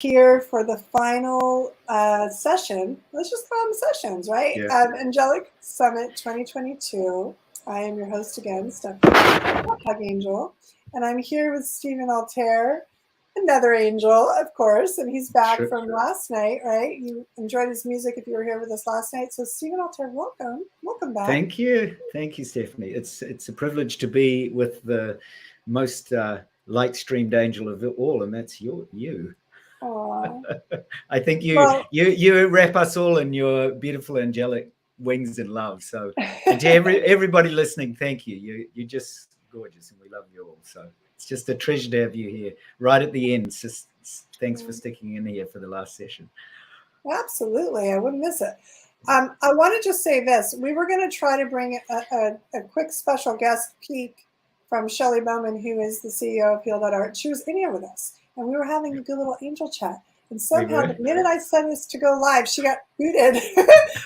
here for the final session. Let's just call them sessions, right? Yeah. Angelic Summit 2022. I am your host again, Stephanie Angel, and I'm here with Stephen Altair, another angel, of course, and he's back from last night, right? You enjoyed his music if you were here with us last night. So Stephen Altair, welcome back. Thank you, Stephanie. It's a privilege to be with the most light-streamed angel of all, and that's you. I think you wrap us all in your beautiful angelic wings and love. So, and to everybody listening, thank you. You're just gorgeous, and we love you all. So it's just a treasure to have you here right at the end. Just thanks for sticking in here for the last session. Absolutely, I wouldn't miss it. I want to just say this. We were going to try to bring a quick special guest peek from Shelley Bowman, who is the CEO of Heal.Art. She was in here with us, and we were having a good little angel chat. And somehow, the minute I said this to go live, she got booted.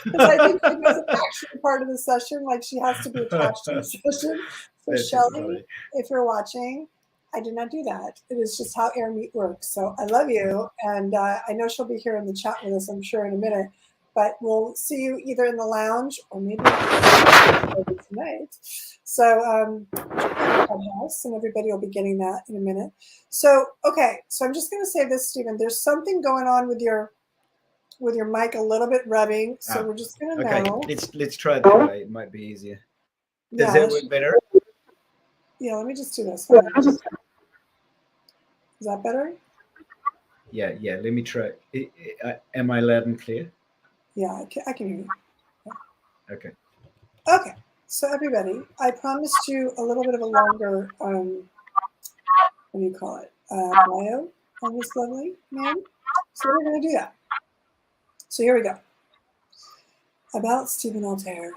Because I think she wasn't actually part of the session, like she has to be attached to the session. So Shelley, if you're watching, I did not do that. It is just how Air Meet works. So I love you. And I know she'll be here in the chat with us, I'm sure, in a minute. But we'll see you either in the lounge or maybe tonight. So Clubhouse, and everybody will be getting that in a minute. So okay, so I'm just going to say this, Stephen. There's something going on with your mic, a little bit rubbing. So we're just going to know. Let's try it that way. It might be easier. Does that work better? Yeah, let me just do this. Is that better? Yeah. Let me try. Am I loud and clear? Yeah, I can hear you. Yeah. Okay. So everybody, I promised you a little bit of a longer, what do you call it, bio on this lovely man. So we're going to do that. So here we go. About Stephen Altair.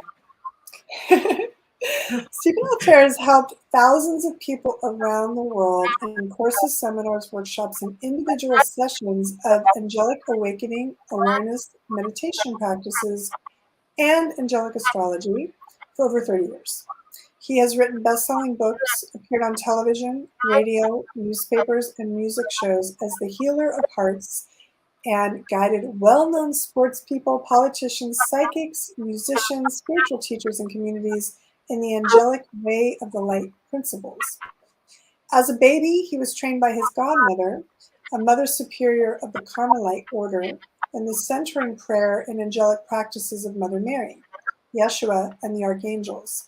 Stephen Altair has helped thousands of people around the world in courses, seminars, workshops, and individual sessions of angelic awakening, awareness, meditation practices, and angelic astrology for over 30 years. He has written best-selling books, appeared on television, radio, newspapers, and music shows as the healer of hearts, and guided well-known sports people, politicians, psychics, musicians, spiritual teachers, and communities in the angelic way of the light principles. As a baby, he was trained by his godmother, a mother superior of the Carmelite order, in the centering prayer and angelic practices of Mother Mary, Yeshua, and the archangels.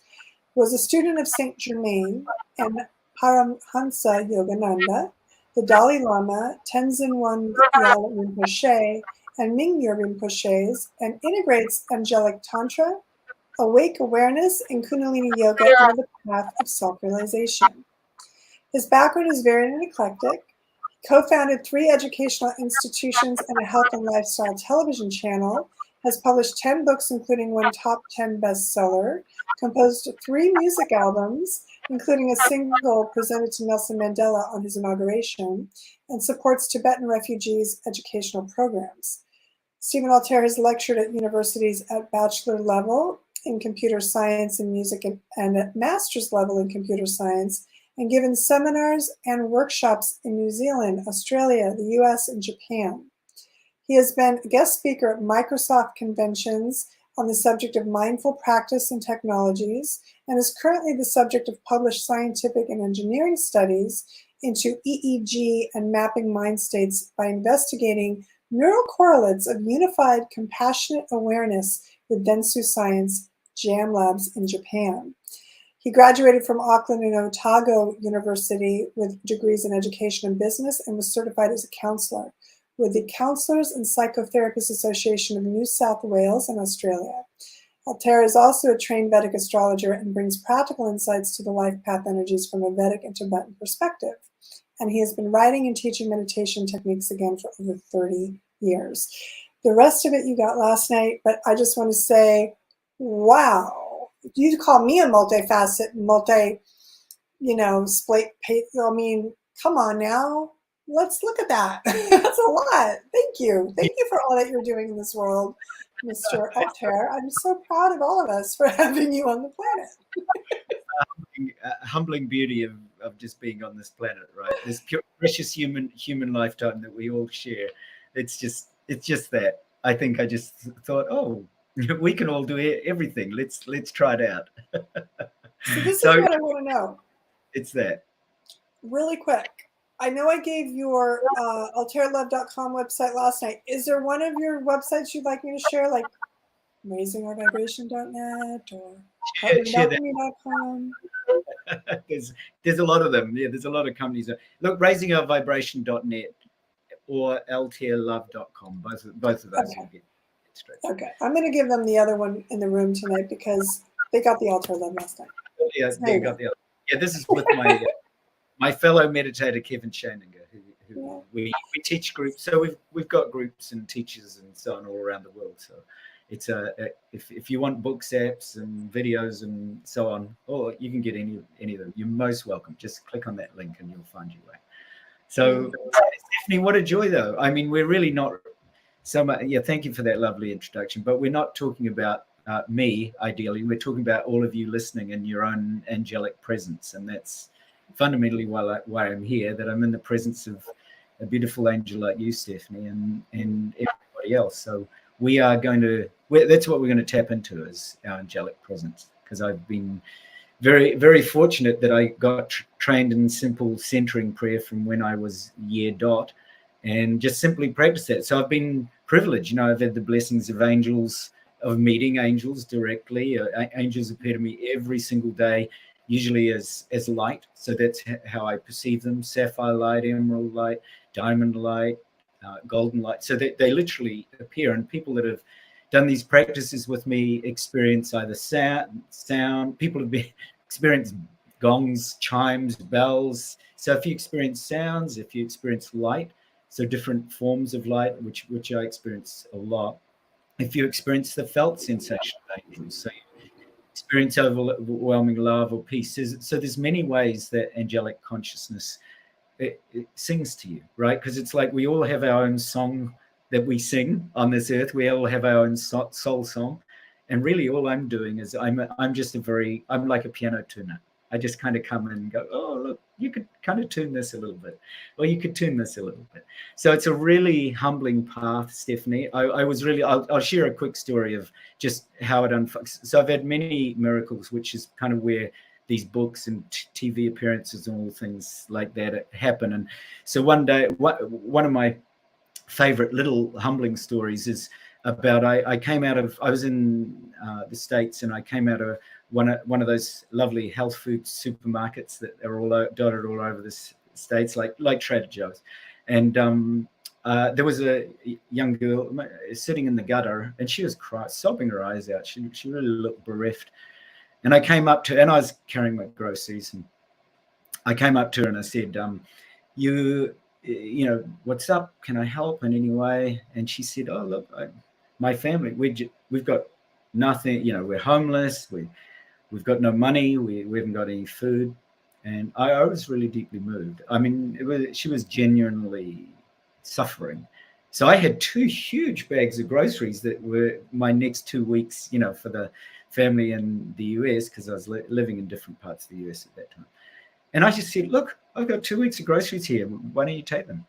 He was a student of Saint Germain and Paramhansa Yogananda, the Dalai Lama, Tenzin Wangyal Rinpoche, and Mingyur Rinpoches, and integrates angelic tantra, awake awareness, and Kundalini yoga into the path of self-realization. His background is varied and eclectic. He co-founded 3 educational institutions and a health and lifestyle television channel, has published 10 books, including 1 top 10 bestseller, composed 3 music albums, including a single presented to Nelson Mandela on his inauguration, and supports Tibetan refugees' educational programs. Stephen Altair has lectured at universities at bachelor level in computer science and music and at master's level in computer science, and given seminars and workshops in New Zealand, Australia, the US, and Japan. He has been a guest speaker at Microsoft conventions on the subject of mindful practice and technologies, and is currently the subject of published scientific and engineering studies into EEG and mapping mind states by investigating neural correlates of unified compassionate awareness with Dentsu Science Jam Labs in Japan. He graduated from Auckland and Otago University with degrees in education and business, and was certified as a counselor with the Counselors and Psychotherapists Association of New South Wales and Australia. Altair is also a trained Vedic astrologer and brings practical insights to the life path energies from a Vedic and Tibetan perspective. And he has been writing and teaching meditation techniques again for over 30 years. The rest of it you got last night, but I just want to say, wow, you call me a multifaceted, split, I mean, come on now. Let's look at that. That's a lot. Thank you. Thank you for all that you're doing in this world, Mr. Altair. I'm so proud of all of us for having you on the planet. humbling beauty of just being on this planet, right? This pure, precious human lifetime that we all share. It's just that. I think I just thought, oh, we can all do everything. Let's try it out. So this So is what I want to know. it's that. Really quick. I know I gave your altairlove.com website last night. Is there one of your websites you'd like me to share, like raisingourvibration.net or partneredalchemy.com? There's a lot of them. Yeah, there's a lot of companies. Look, raisingourvibration.net or altairlove.com. Both of those Okay. will get straight. Okay. I'm going to give them the other one in the room tonight because they got the Altair Love last night. Yeah, they got the other. Yeah, this is with my fellow meditator Kevin Shaninger, who we teach groups. So we've got groups and teachers and so on all around the world. So it's if you want books, apps, and videos and so on, or you can get any of them. You're most welcome. Just click on that link and you'll find your way. So Stephanie, what a joy though. I mean, we're really not so much. Yeah, thank you for that lovely introduction. But we're not talking about me ideally. We're talking about all of you listening in your own angelic presence, and that's fundamentally why I'm here, that I'm in the presence of a beautiful angel like you, Stephanie, and everybody else. So we are going to, that's what we're going to tap into, is our angelic presence, because I've been very, very fortunate that I got trained in simple centering prayer from when I was year dot, and just simply practice that. So I've been privileged, I've had the blessings of angels, of meeting angels directly. Angels appear to me every single day, usually as light. So that's how I perceive them: sapphire light, emerald light, diamond light, golden light. So they literally appear, and people that have done these practices with me experience either sound. People have experienced gongs, chimes, bells. So if you experience sounds, if you experience light, so different forms of light, which I experience a lot. If you experience the felt sensation of angels, so you experience overwhelming love or peace. So there's many ways that angelic consciousness it sings to you, right? Because it's like we all have our own song that we sing on this earth. We all have our own soul song, and really all I'm doing is I'm like a piano tuner. I just kind of come in and go, oh, look, you could kind of tune this a little bit, or you could tune this a little bit. So it's a really humbling path, Stephanie. I'll share a quick story of just how it unfolds. So I've had many miracles, which is kind of where these books and TV appearances and all things like that happen. And so one day, one of my favorite little humbling stories is about I was in the States, and I came out of one of those lovely health food supermarkets that are all dotted all over the States, like Trader Joe's. And there was a young girl sitting in the gutter, and she was sobbing her eyes out. She really looked bereft. And I came up to her, and I was carrying my groceries, and I came up to her and I said, you know, what's up? Can I help in any way? And she said, oh, look, my family, we've got nothing, we're homeless. We've got no money. We haven't got any food. And I was really deeply moved. I mean, she was genuinely suffering. So I had 2 huge bags of groceries that were my next 2 weeks, for the family in the US, because I was living in different parts of the US at that time. And I just said, look, I've got 2 weeks of groceries here. Why don't you take them?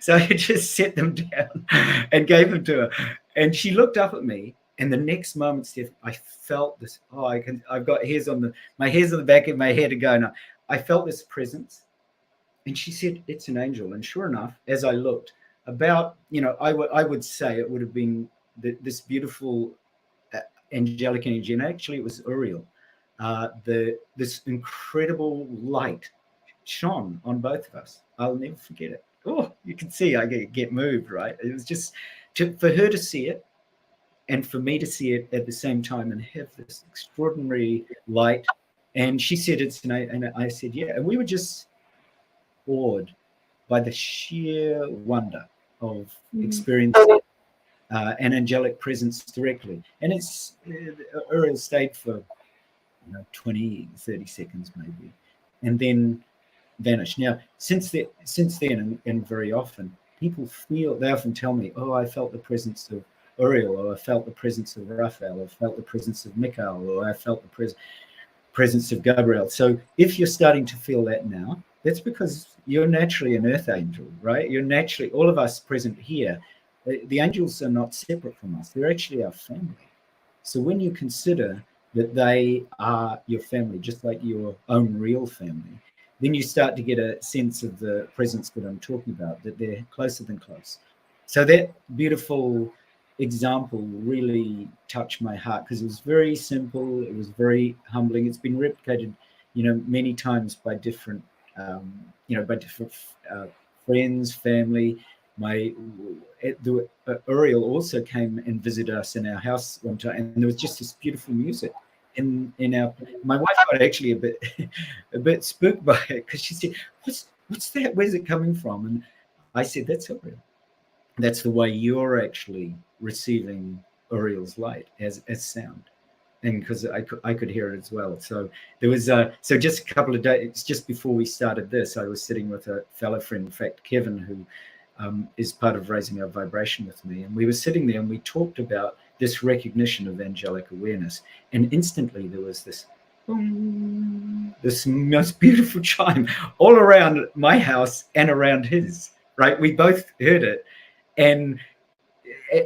So I just set them down and gave them to her. And she looked up at me. And the next moment, Steph, I felt this. I've got my hairs on the back of my head are going up. I felt this presence. And she said, it's an angel. And sure enough, as I looked, about, I would say it would have been this beautiful angelic energy. And actually, it was Uriel. This incredible light shone on both of us. I'll never forget it. Oh, you can see I get moved, right? It was just for her to see it, and for me to see it at the same time, and have this extraordinary light. And she said it's and I said, yeah. And we were just awed by the sheer wonder of experiencing an angelic presence directly. And it's Uriel stayed for 20, 30 seconds maybe, and then vanished. Now, since then, and very often, they often tell me, oh, I felt the presence of Uriel, or I felt the presence of Raphael, or I felt the presence of Michael, or I felt the presence of Gabriel. So if you're starting to feel that now, that's because you're naturally an earth angel, right? You're naturally, all of us present here, the angels are not separate from us. They're actually our family. So when you consider that they are your family, just like your own real family, then you start to get a sense of the presence that I'm talking about, that they're closer than close. So that beautiful example really touched my heart because it was very simple. It was very humbling. It's been replicated, many times by different, friends, family. Uriel also came and visited us in our house one time, and there was just this beautiful music in our. My wife got actually a bit a bit spooked by it because she said, "What's that? Where's it coming from?" And I said, "That's Uriel. That's the way you're actually receiving Uriel's light as sound." And because I could hear it as well. So there was so just a couple of days just before we started this, I was sitting with a fellow friend, in fact, Kevin, who is part of Raising Our Vibration with me, and we were sitting there and we talked about this recognition of angelic awareness, and instantly there was this boom, this most beautiful chime all around my house and around his. Right, we both heard it, and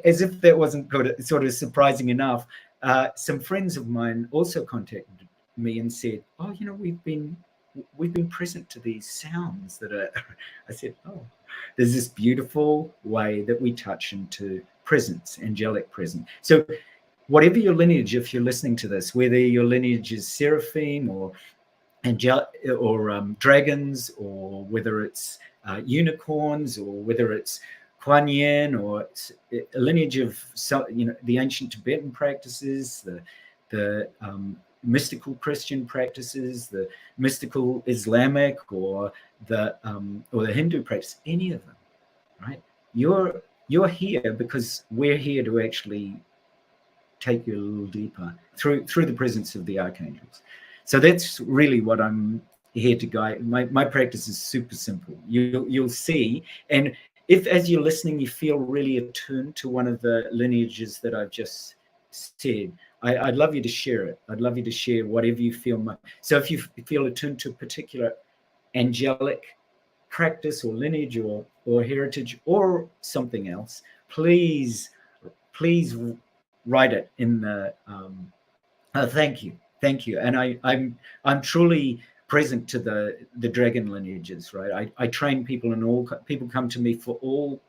as if that wasn't good, sort of surprising enough, some friends of mine also contacted me and said, "Oh, we've been present to these sounds that are." I said, "Oh, there's this beautiful way that we touch into presence, angelic presence." So, whatever your lineage, if you're listening to this, whether your lineage is seraphim or dragons, or whether it's unicorns, or whether it's Kuan Yin, or a lineage of the ancient Tibetan practices, the mystical Christian practices, the mystical Islamic, or the Hindu practice, any of them, right? You're here because we're here to actually take you a little deeper through the presence of the archangels. So that's really what I'm here to guide. My practice is super simple. You'll see, and if as you're listening you feel really attuned to one of the lineages that I've just said, I'd love you to share it. I'd love you to share whatever you feel. So if you feel attuned to a particular angelic practice or lineage or heritage or something else, please write it in the thank you. And I'm truly present to the dragon lineages, right? I train people, and all people come to me for all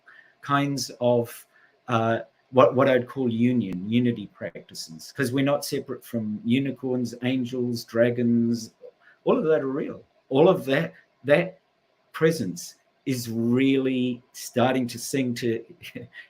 kinds of what I'd call unity practices, because we're not separate from unicorns, angels, dragons. All of that are real. All of that presence is really starting to sing to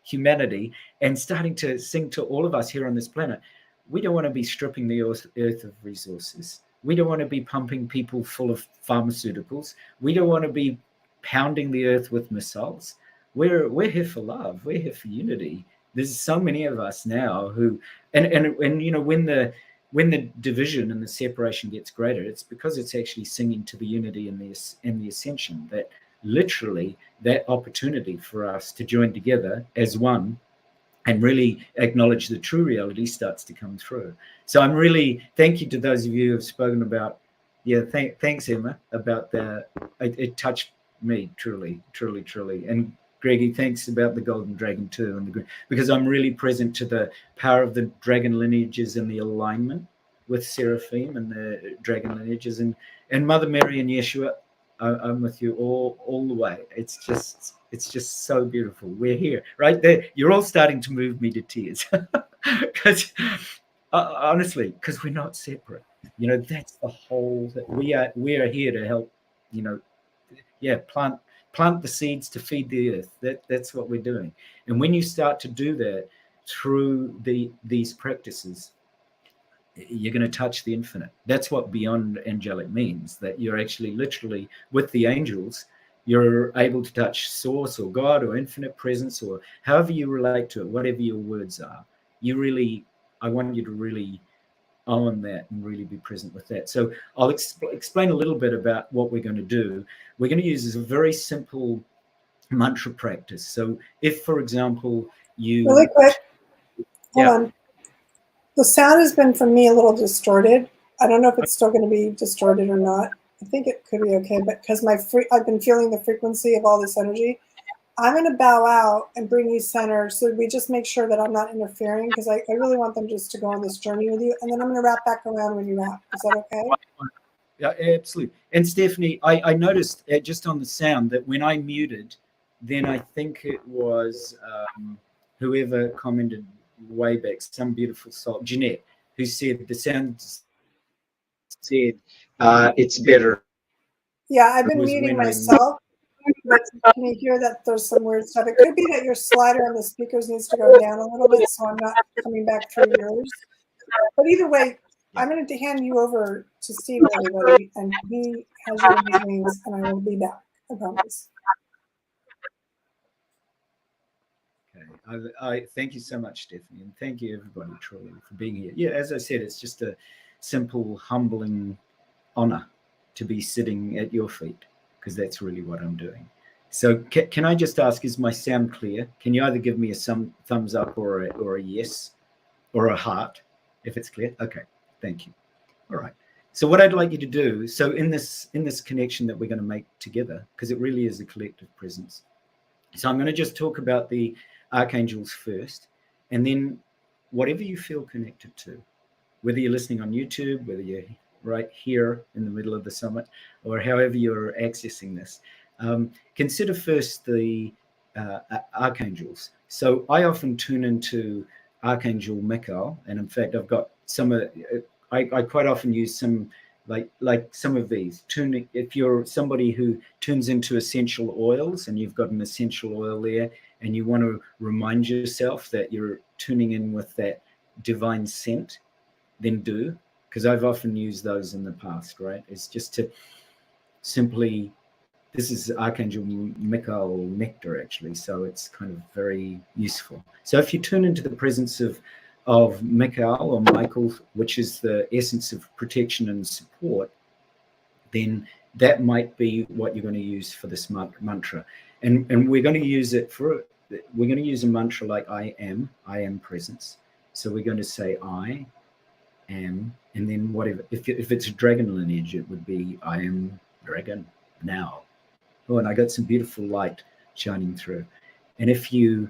humanity and starting to sing to all of us here on this planet. We don't want to be stripping the earth of resources. We don't want to be pumping people full of pharmaceuticals. We don't want to be pounding the earth with missiles. We're here for love. We're here for unity. There's so many of us now who, and when the division and the separation gets greater, it's because it's actually singing to the unity and the ascension, that literally that opportunity for us to join together as one and really acknowledge the true reality starts to come through. So I'm really, thank you to those of you who have spoken about, thanks Emma, about it touched me truly. And Greggy, thanks about the golden dragon too, because I'm really present to the power of the dragon lineages and the alignment with seraphim and the dragon lineages, and Mother Mary and Yeshua. I'm with you all the way. It's just so beautiful. We're here, right there. You're all starting to move me to tears, because honestly, because we're not separate. That's the whole. That we are here to help. Plant the seeds to feed the earth. That's what we're doing. And when you start to do that through these practices, you're going to touch the infinite. That's what beyond angelic means, that you're actually literally with the angels, you're able to touch source or God or infinite presence, or however you relate to it, whatever your words are. I want you to really own that and really be present with that. So I'll explain a little bit about what we're going to do. We're going to use a very simple mantra practice. So if, for example, you... Really quick, hold on. The sound has been, for me, a little distorted. I don't know if it's still going to be distorted or not. I think it could be okay, but because I've been feeling the frequency of all this energy, I'm going to bow out and bring you center. So we just make sure that I'm not interfering, because I really want them just to go on this journey with you. And then I'm going to wrap back around when you wrap. Is that okay? Yeah, absolutely. And Stephanie, I noticed just on the sound that when I muted, then I think it was whoever commented way back, some beautiful soul, Jeanette, who said the sound said it's better. Yeah, I've been muting myself, but can you hear that there's some weird stuff? It could be that your slider on the speakers needs to go down a little bit, so I'm not coming back through yours. But either way, I'm going to hand you over to Steve, everybody, and he has you in his wings, and I will be back. I promise. Okay. I thank you so much, Stephanie, and thank you everybody truly for being here. Yeah, as I said, it's just a simple, humbling honor to be sitting at your feet, because that's really what I'm doing. So can I just ask, is my sound clear? Can you either give me a thumbs up or a yes or a heart if it's clear? Okay, thank you. All right. So what I'd like you to do, so in this connection that we're going to make together, because it really is a collective presence. So I'm going to just talk about the archangels first, and then whatever you feel connected to, whether you're listening on YouTube, whether you're right here in the middle of the summit, or however you're accessing this, consider first the archangels. So I often tune into Archangel Michael, and in fact, I've got some. I quite often use some like some of these. Tuning, if you're somebody who tunes into essential oils, and you've got an essential oil there, and you want to remind yourself that you're tuning in with that divine scent, then do, because I've often used those in the past, right? It's just to simply, this is Archangel Michael nectar, actually, so it's kind of very useful. So if you tune into the presence of Michael or Michael, which is the essence of protection and support, then that might be what you're going to use for this mantra. And we're going to use it for, we're going to use a mantra like I am presence. So we're going to say I am, and then whatever, if it's a dragon lineage, it would be I am dragon now. Oh, and I got some beautiful light shining through. And if you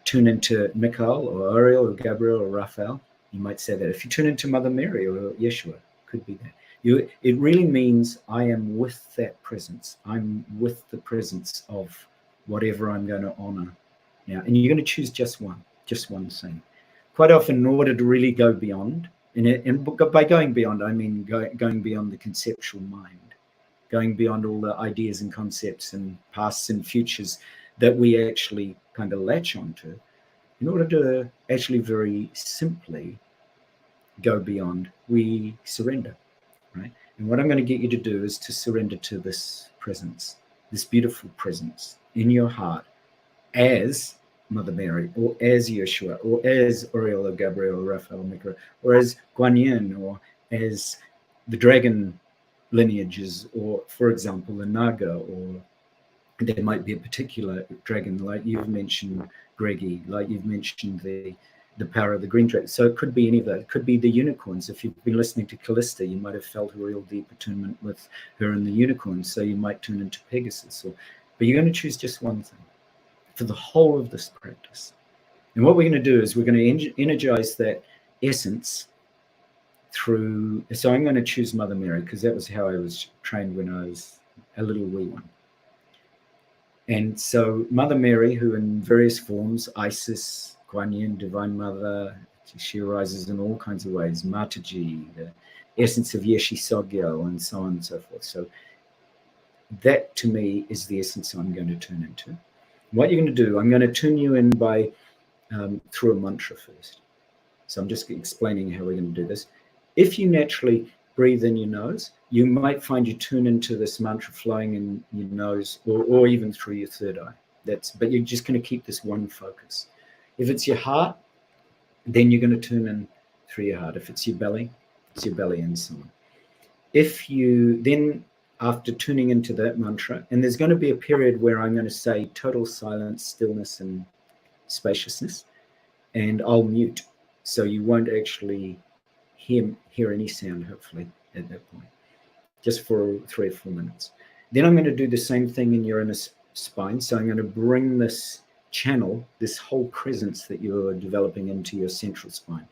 tune into Michael or Ariel or Gabriel or Raphael, you might say that. If you tune into Mother Mary or Yeshua, could be that. It really means I am with that presence. I'm with the presence of whatever I'm going to honor now. And you're going to choose just one thing. Quite often, in order to really go beyond, and by going beyond, I mean going beyond the conceptual mind, going beyond all the ideas and concepts and pasts and futures that we actually kind of latch onto, in order to actually very simply go beyond, we surrender, right? And what I'm going to get you to do is to surrender to this presence, this beautiful presence in your heart, as Mother Mary, or as Yeshua, or as Oriol or Gabriel or Raphael Mikra, or as Guan Yin, or as the dragon lineages, or, for example, the Naga, or there might be a particular dragon, like you've mentioned, Greggy, like you've mentioned the power of the green dragon. So it could be any of that. It could be the unicorns. If you've been listening to Callista, you might have felt a real deep attunement with her and the unicorns, so you might tune into Pegasus. But you're going to choose just one thing for the whole of this practice. And what we're going to do is we're going to energize that essence through, so I'm going to choose Mother Mary, because that was how I was trained when I was a little wee one. And so Mother Mary, who in various forms, Isis, Guan Yin, Divine Mother, she arises in all kinds of ways, Mataji, the essence of Yeshi Sogyal, and so on and so forth. So that to me is the essence I'm going to tune into. What you're going to do, I'm going to tune you in by through a mantra first. So I'm just explaining how we're going to do this. If you naturally breathe in your nose, you might find you tune into this mantra flowing in your nose, or even through your third eye. But you're just going to keep this one focus. If it's your heart, then you're going to tune in through your heart. If it's your belly, it's your belly, and so on. If you then, after tuning into that mantra, and there's going to be a period where I'm going to say total silence, stillness, and spaciousness, and I'll mute, so you won't actually hear any sound, hopefully, at that point, just for 3 or 4 minutes. Then I'm going to do the same thing in your inner spine. So I'm going to bring this channel, this whole presence that you're developing, into your central spine.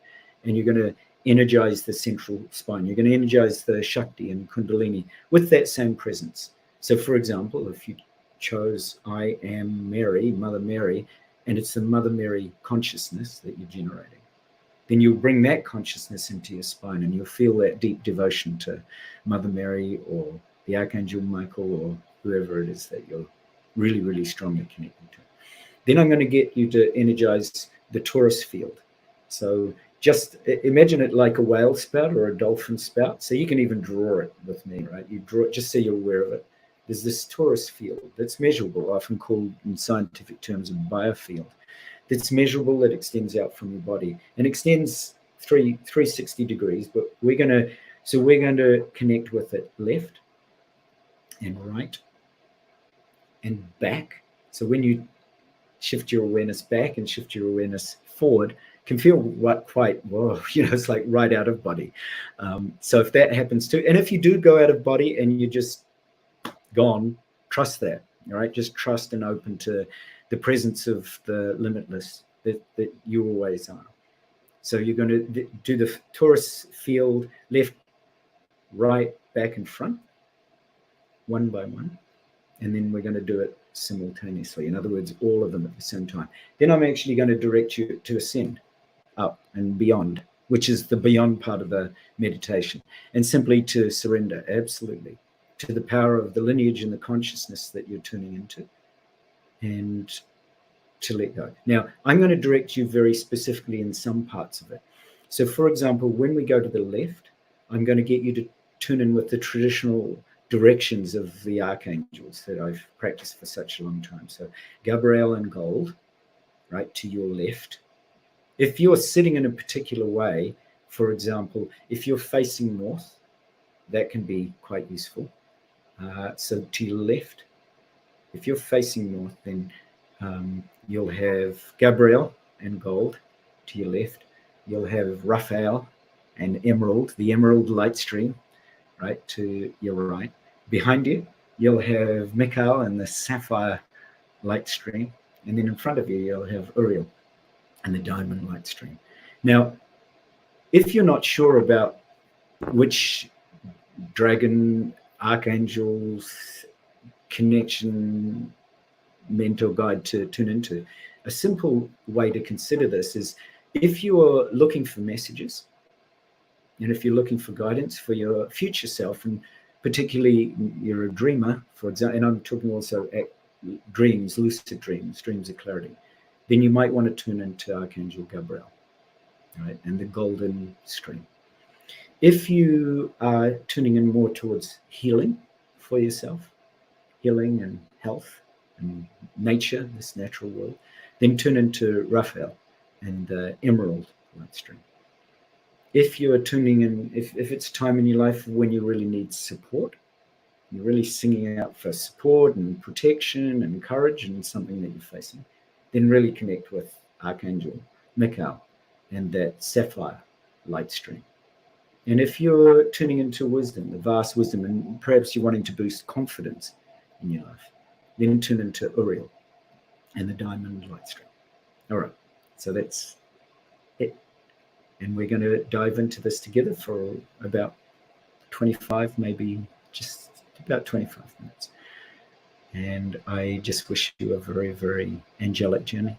And you're going to energize the central spine. You're going to energize the Shakti and Kundalini with that same presence. So, for example, if you chose I am Mary, Mother Mary, and it's the Mother Mary consciousness that you're generating, then you'll bring that consciousness into your spine and you'll feel that deep devotion to Mother Mary or the Archangel Michael or whoever it is that you're really, really strongly connected to. Then I'm going to get you to energize the torus field. So just imagine it like a whale spout or a dolphin spout. So you can even draw it with me, right? You draw it just so you're aware of it. There's this torus field that's measurable, often called in scientific terms a biofield. That's measurable, that extends out from your body and extends 360 degrees. But we're going to connect with it left and right and back. So when you shift your awareness back and shift your awareness forward, can feel quite, whoa, it's like right out of body. So if that happens too, and if you do go out of body and you're just gone, trust that, all right? Just trust and open to the presence of the limitless that you always are. So you're going to do the torus field left, right, back and front, one by one. And then we're going to do it simultaneously. In other words, all of them at the same time. Then I'm actually going to direct you to ascend up and beyond, which is the beyond part of the meditation, and simply to surrender absolutely to the power of the lineage and the consciousness that you're tuning into, and to let go. Now, I'm going to direct you very specifically in some parts of it. So, for example, when we go to the left, I'm going to get you to tune in with the traditional directions of the archangels that I've practiced for such a long time. So Gabriel and gold, right, to your left. If you're sitting in a particular way, for example, if you're facing north, that can be quite useful. So to your left, if you're facing north, then you'll have Gabriel and gold to your left. You'll have Raphael and emerald, the emerald light stream, right, to your right. Behind you, you'll have Michael and the sapphire light stream. And then in front of you, you'll have Uriel and the diamond light stream. Now, if you're not sure about which dragon, archangel's connection, mentor guide to tune into, a simple way to consider this is if you are looking for messages, and if you're looking for guidance for your future self, and particularly you're a dreamer, for example, and I'm talking also at dreams, lucid dreams, dreams of clarity, then you might want to tune into Archangel Gabriel, right, and the golden stream. If you are tuning in more towards healing for yourself, healing and health and nature, this natural world, then tune into Raphael and the emerald light stream. If you are tuning in, if it's time in your life when you really need support, you're really singing out for support and protection and courage and something that you're facing, then really connect with Archangel Michael and that sapphire light stream. And if you're tuning into wisdom, the vast wisdom, and perhaps you're wanting to boost confidence in your life, then tune into Uriel and the diamond light stream. All right, so that's it. And we're going to dive into this together for about 25, maybe just about 25 minutes. And I just wish you a very, very angelic journey.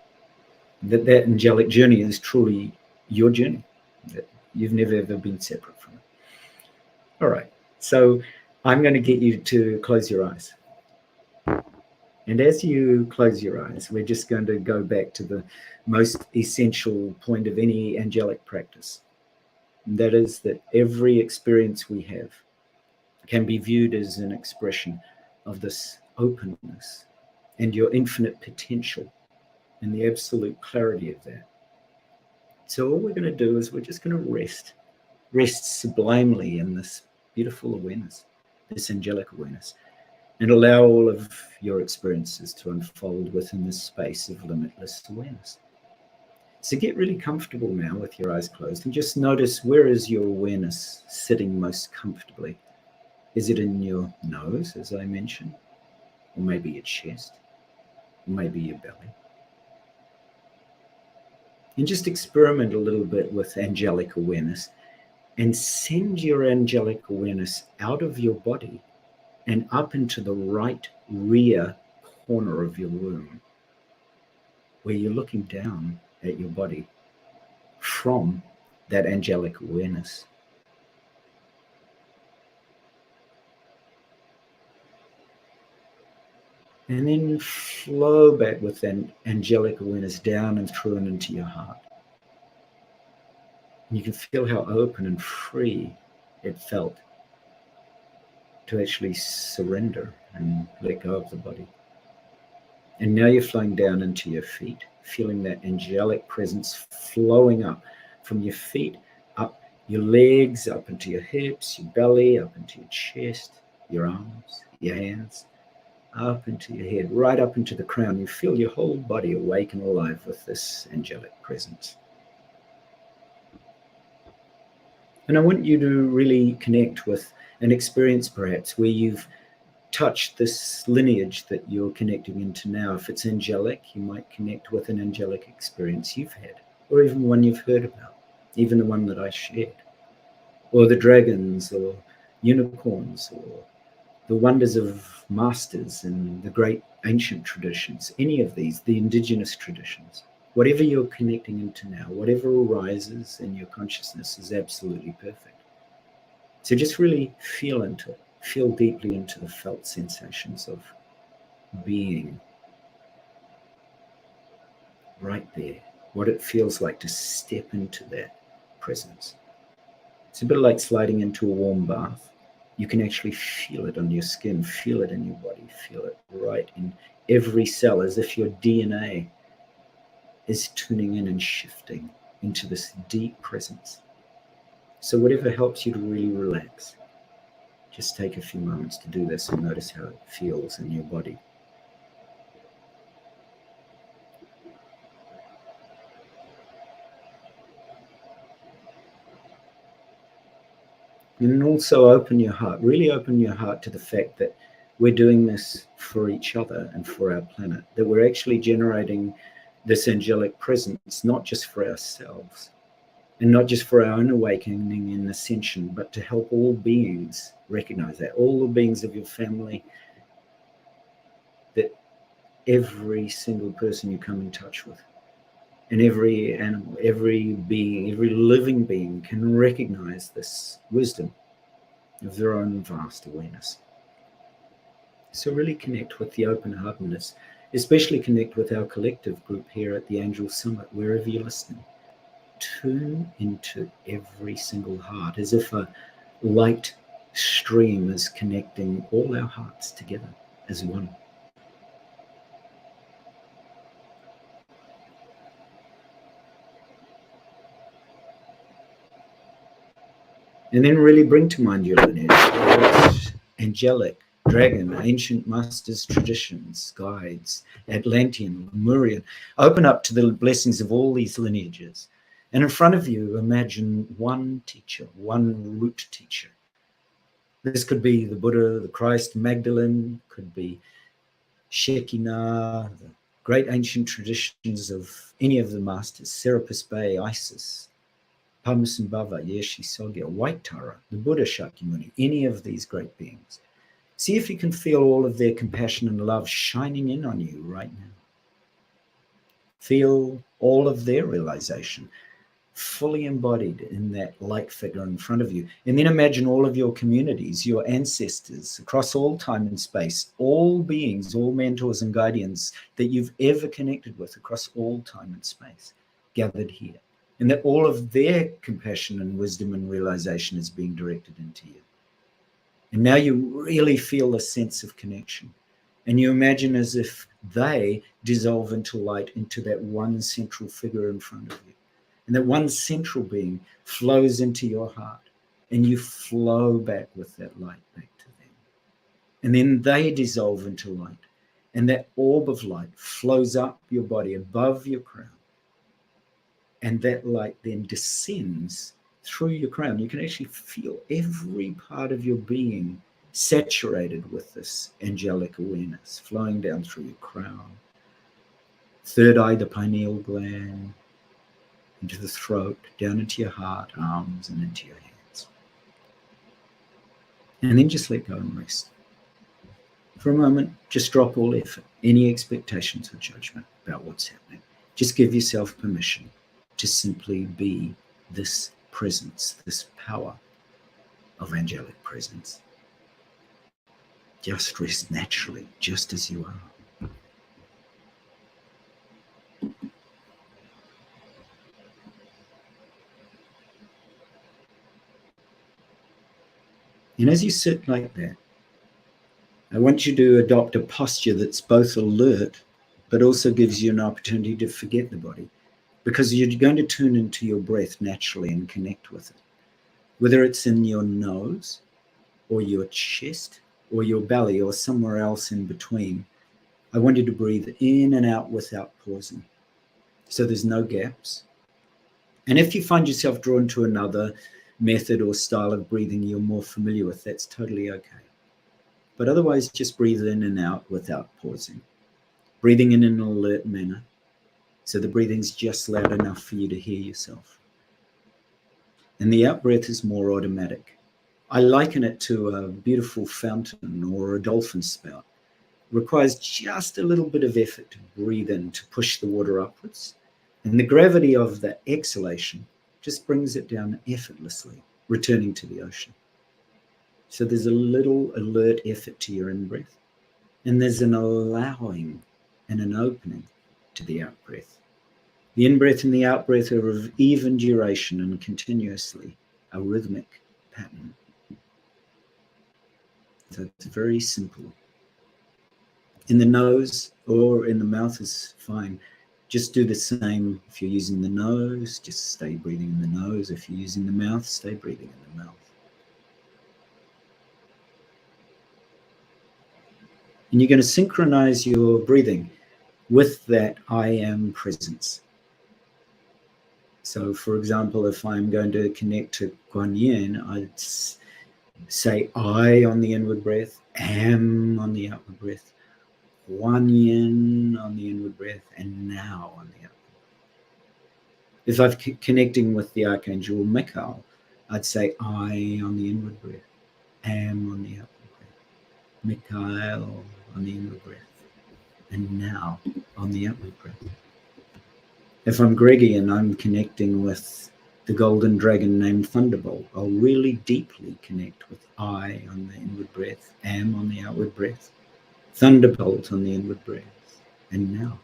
That angelic journey is truly your journey. That you've never, ever been separate from it. All right. So I'm going to get you to close your eyes. And as you close your eyes, we're just going to go back to the most essential point of any angelic practice. And that is that every experience we have can be viewed as an expression of this openness and your infinite potential and the absolute clarity of that. So all we're going to do is we're just going to rest sublimely in this beautiful awareness, this angelic awareness, and allow all of your experiences to unfold within this space of limitless awareness. So get really comfortable now with your eyes closed and just notice, where is your awareness sitting most comfortably? Is it in your nose, as I mentioned? Or maybe your chest? Or maybe your belly? And just experiment a little bit with angelic awareness and send your angelic awareness out of your body and up into the right rear corner of your room, where you're looking down at your body from that angelic awareness. And then flow back with that angelic awareness down and through and into your heart. And you can feel how open and free it felt to actually surrender and let go of the body. And now you're flowing down into your feet, feeling that angelic presence flowing up from your feet, up your legs, up into your hips, your belly, up into your chest, your arms, your hands, up into your head, right up into the crown. You feel your whole body awake and alive with this angelic presence. And I want you to really connect with an experience perhaps where you've touched this lineage that you're connecting into now. If it's angelic, you might connect with an angelic experience you've had, or even one you've heard about, even the one that I shared, or the dragons or unicorns, or the wonders of masters and the great ancient traditions, any of these, the indigenous traditions. Whatever you're connecting into now, whatever arises in your consciousness is absolutely perfect. So just really feel into it. Feel deeply into the felt sensations of being right there, what it feels like to step into that presence. It's a bit like sliding into a warm bath. You can actually feel it on your skin, feel it in your body, feel it right in every cell, as if your DNA is tuning in and shifting into this deep presence. So whatever helps you to really relax, just take a few moments to do this and notice how it feels in your body. And also open your heart, really open your heart to the fact that we're doing this for each other and for our planet, that we're actually generating this angelic presence, not just for ourselves and not just for our own awakening and ascension, but to help all beings recognize that, all the beings of your family, that every single person you come in touch with, and every animal, every being, every living being can recognize this wisdom of their own vast awareness. So really connect with the open-heartedness, especially connect with our collective group here at the Angel Summit, wherever you're listening. Tune into every single heart as if a light stream is connecting all our hearts together as one. And then really bring to mind your lineage, angelic, dragon, ancient masters, traditions, guides, Atlantean, Lemurian. Open up to the blessings of all these lineages. And in front of you, imagine one teacher, one root teacher. This could be the Buddha, the Christ, Magdalene, could be Shekinah, the great ancient traditions of any of the masters, Serapis Bey, Isis, Padmasambhava, Yeshi Sogya, White Tara, the Buddha Shakyamuni, any of these great beings. See if you can feel all of their compassion and love shining in on you right now. Feel all of their realization fully embodied in that light figure in front of you. And then imagine all of your communities, your ancestors across all time and space, all beings, all mentors and guardians that you've ever connected with across all time and space, gathered here. And that all of their compassion and wisdom and realization is being directed into you. And now you really feel a sense of connection. And you imagine as if they dissolve into light, into that one central figure in front of you. And that one central being flows into your heart. And you flow back with that light back to them. And then they dissolve into light. And that orb of light flows up your body above your crown. And that light then descends through your crown. You can actually feel every part of your being saturated with this angelic awareness flowing down through your crown. Third eye, the pineal gland, into the throat, down into your heart, arms, and into your hands. And then just let go and rest. For a moment, just drop all effort, any expectations or judgment about what's happening. Just give yourself permission to simply be this presence, this power of angelic presence. Just rest naturally, just as you are. And as you sit like that, I want you to adopt a posture that's both alert, but also gives you an opportunity to forget the body, because you're going to tune into your breath naturally and connect with it. Whether it's in your nose or your chest or your belly or somewhere else in between, I want you to breathe in and out without pausing. So there's no gaps. And if you find yourself drawn to another method or style of breathing you're more familiar with, that's totally okay. But otherwise, just breathe in and out without pausing. Breathing in an alert manner, so the breathing's just loud enough for you to hear yourself. And the out breath is more automatic. I liken it to a beautiful fountain or a dolphin spout. It requires just a little bit of effort to breathe in, to push the water upwards. And the gravity of the exhalation just brings it down effortlessly, returning to the ocean. So there's a little alert effort to your in-breath, and there's an allowing and an opening to the out-breath. The in-breath and the out-breath are of even duration and continuously a rhythmic pattern. So it's very simple. In the nose or in the mouth is fine. Just do the same. If you're using the nose, just stay breathing in the nose. If you're using the mouth, stay breathing in the mouth. And you're going to synchronize your breathing with that I am presence. So, for example, if I'm going to connect to Kuan Yin, I'd say I on the inward breath, am on the outward breath, Kuan Yin on the inward breath, and now on the outward. If I'm connecting with the Archangel Michael, I'd say I on the inward breath, am on the outward breath, Michael on the inward breath, and now on the outward breath. If I'm Greggy and I'm connecting with the golden dragon named Thunderbolt, I'll really deeply connect with I on the inward breath, am on the outward breath, Thunderbolt on the inward breath, and now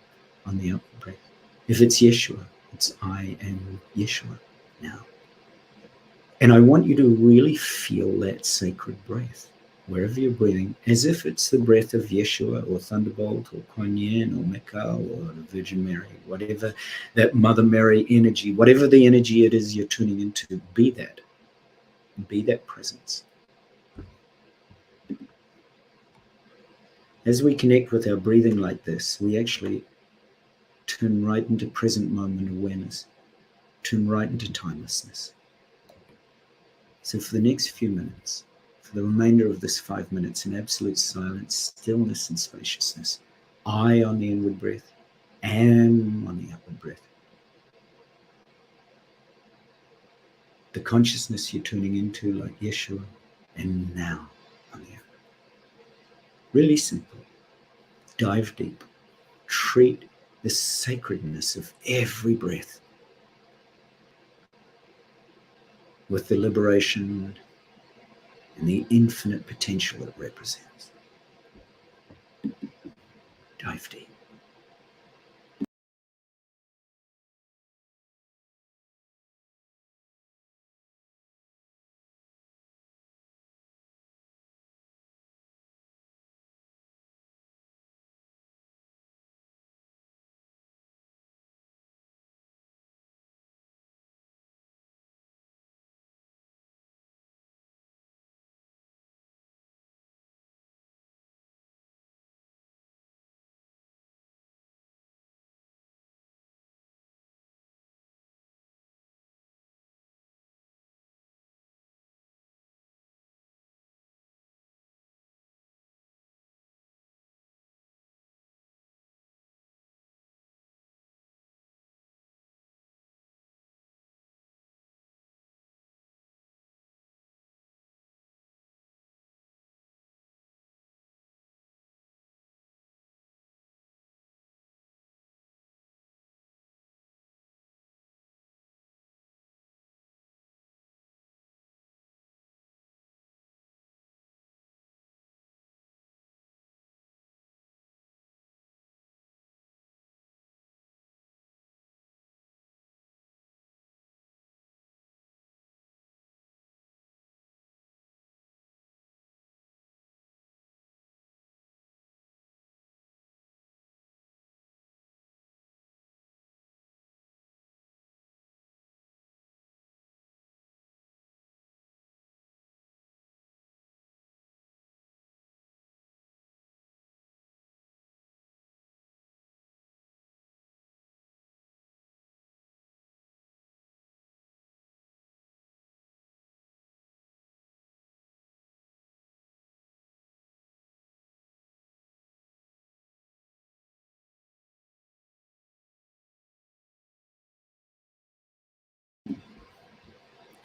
on the outward breath. If it's Yeshua, it's I am Yeshua now. And I want you to really feel that sacred breath, wherever you're breathing, as if it's the breath of Yeshua or Thunderbolt or Kuan Yin or Michael or the Virgin Mary, whatever that Mother Mary energy, whatever the energy it is you're tuning into, be that presence. As we connect with our breathing like this, we actually turn right into present moment awareness, turn right into timelessness. So for the next few minutes, for the remainder of this 5 minutes in absolute silence, stillness, and spaciousness, I on the inward breath, am on the outward breath. The consciousness you're tuning into, like Yeshua, and now on the outward. Really simple. Dive deep. Treat the sacredness of every breath with the liberation and the infinite potential it represents. Dive deep.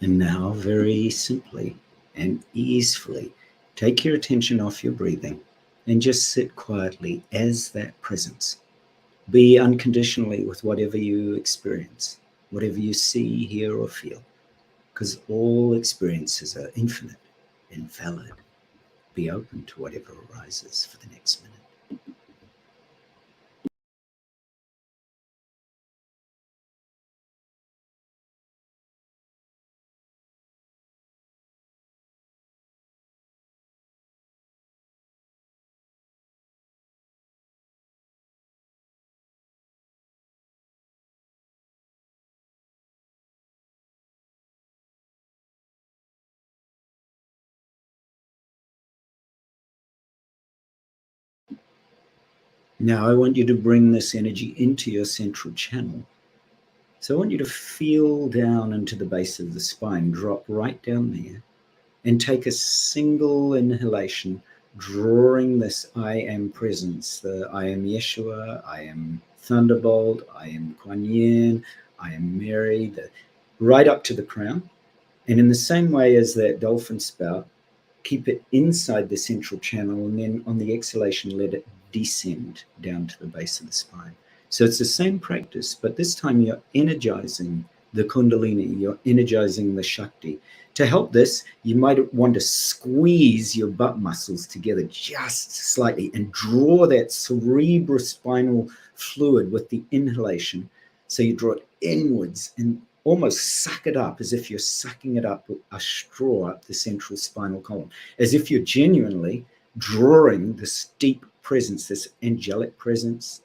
And now, very simply and easily, take your attention off your breathing and just sit quietly as that presence. Be unconditionally with whatever you experience, whatever you see, hear, or feel, because all experiences are infinite and valid. Be open to whatever arises for the next minute. Now, I want you to bring this energy into your central channel. So I want you to feel down into the base of the spine, drop right down there, and take a single inhalation, drawing this I am presence, the I am Yeshua, I am Thunderbolt, I am Kuan Yin, I am Mary, right up to the crown. And in the same way as that dolphin spout, keep it inside the central channel, and then on the exhalation, let it descend down to the base of the spine. So it's the same practice, but this time you're energizing the Kundalini, you're energizing the Shakti. To help this, you might want to squeeze your butt muscles together just slightly and draw that cerebrospinal fluid with the inhalation. So you draw it inwards and almost suck it up as if you're sucking it up, a straw up the central spinal column, as if you're genuinely drawing this deep presence, this angelic presence,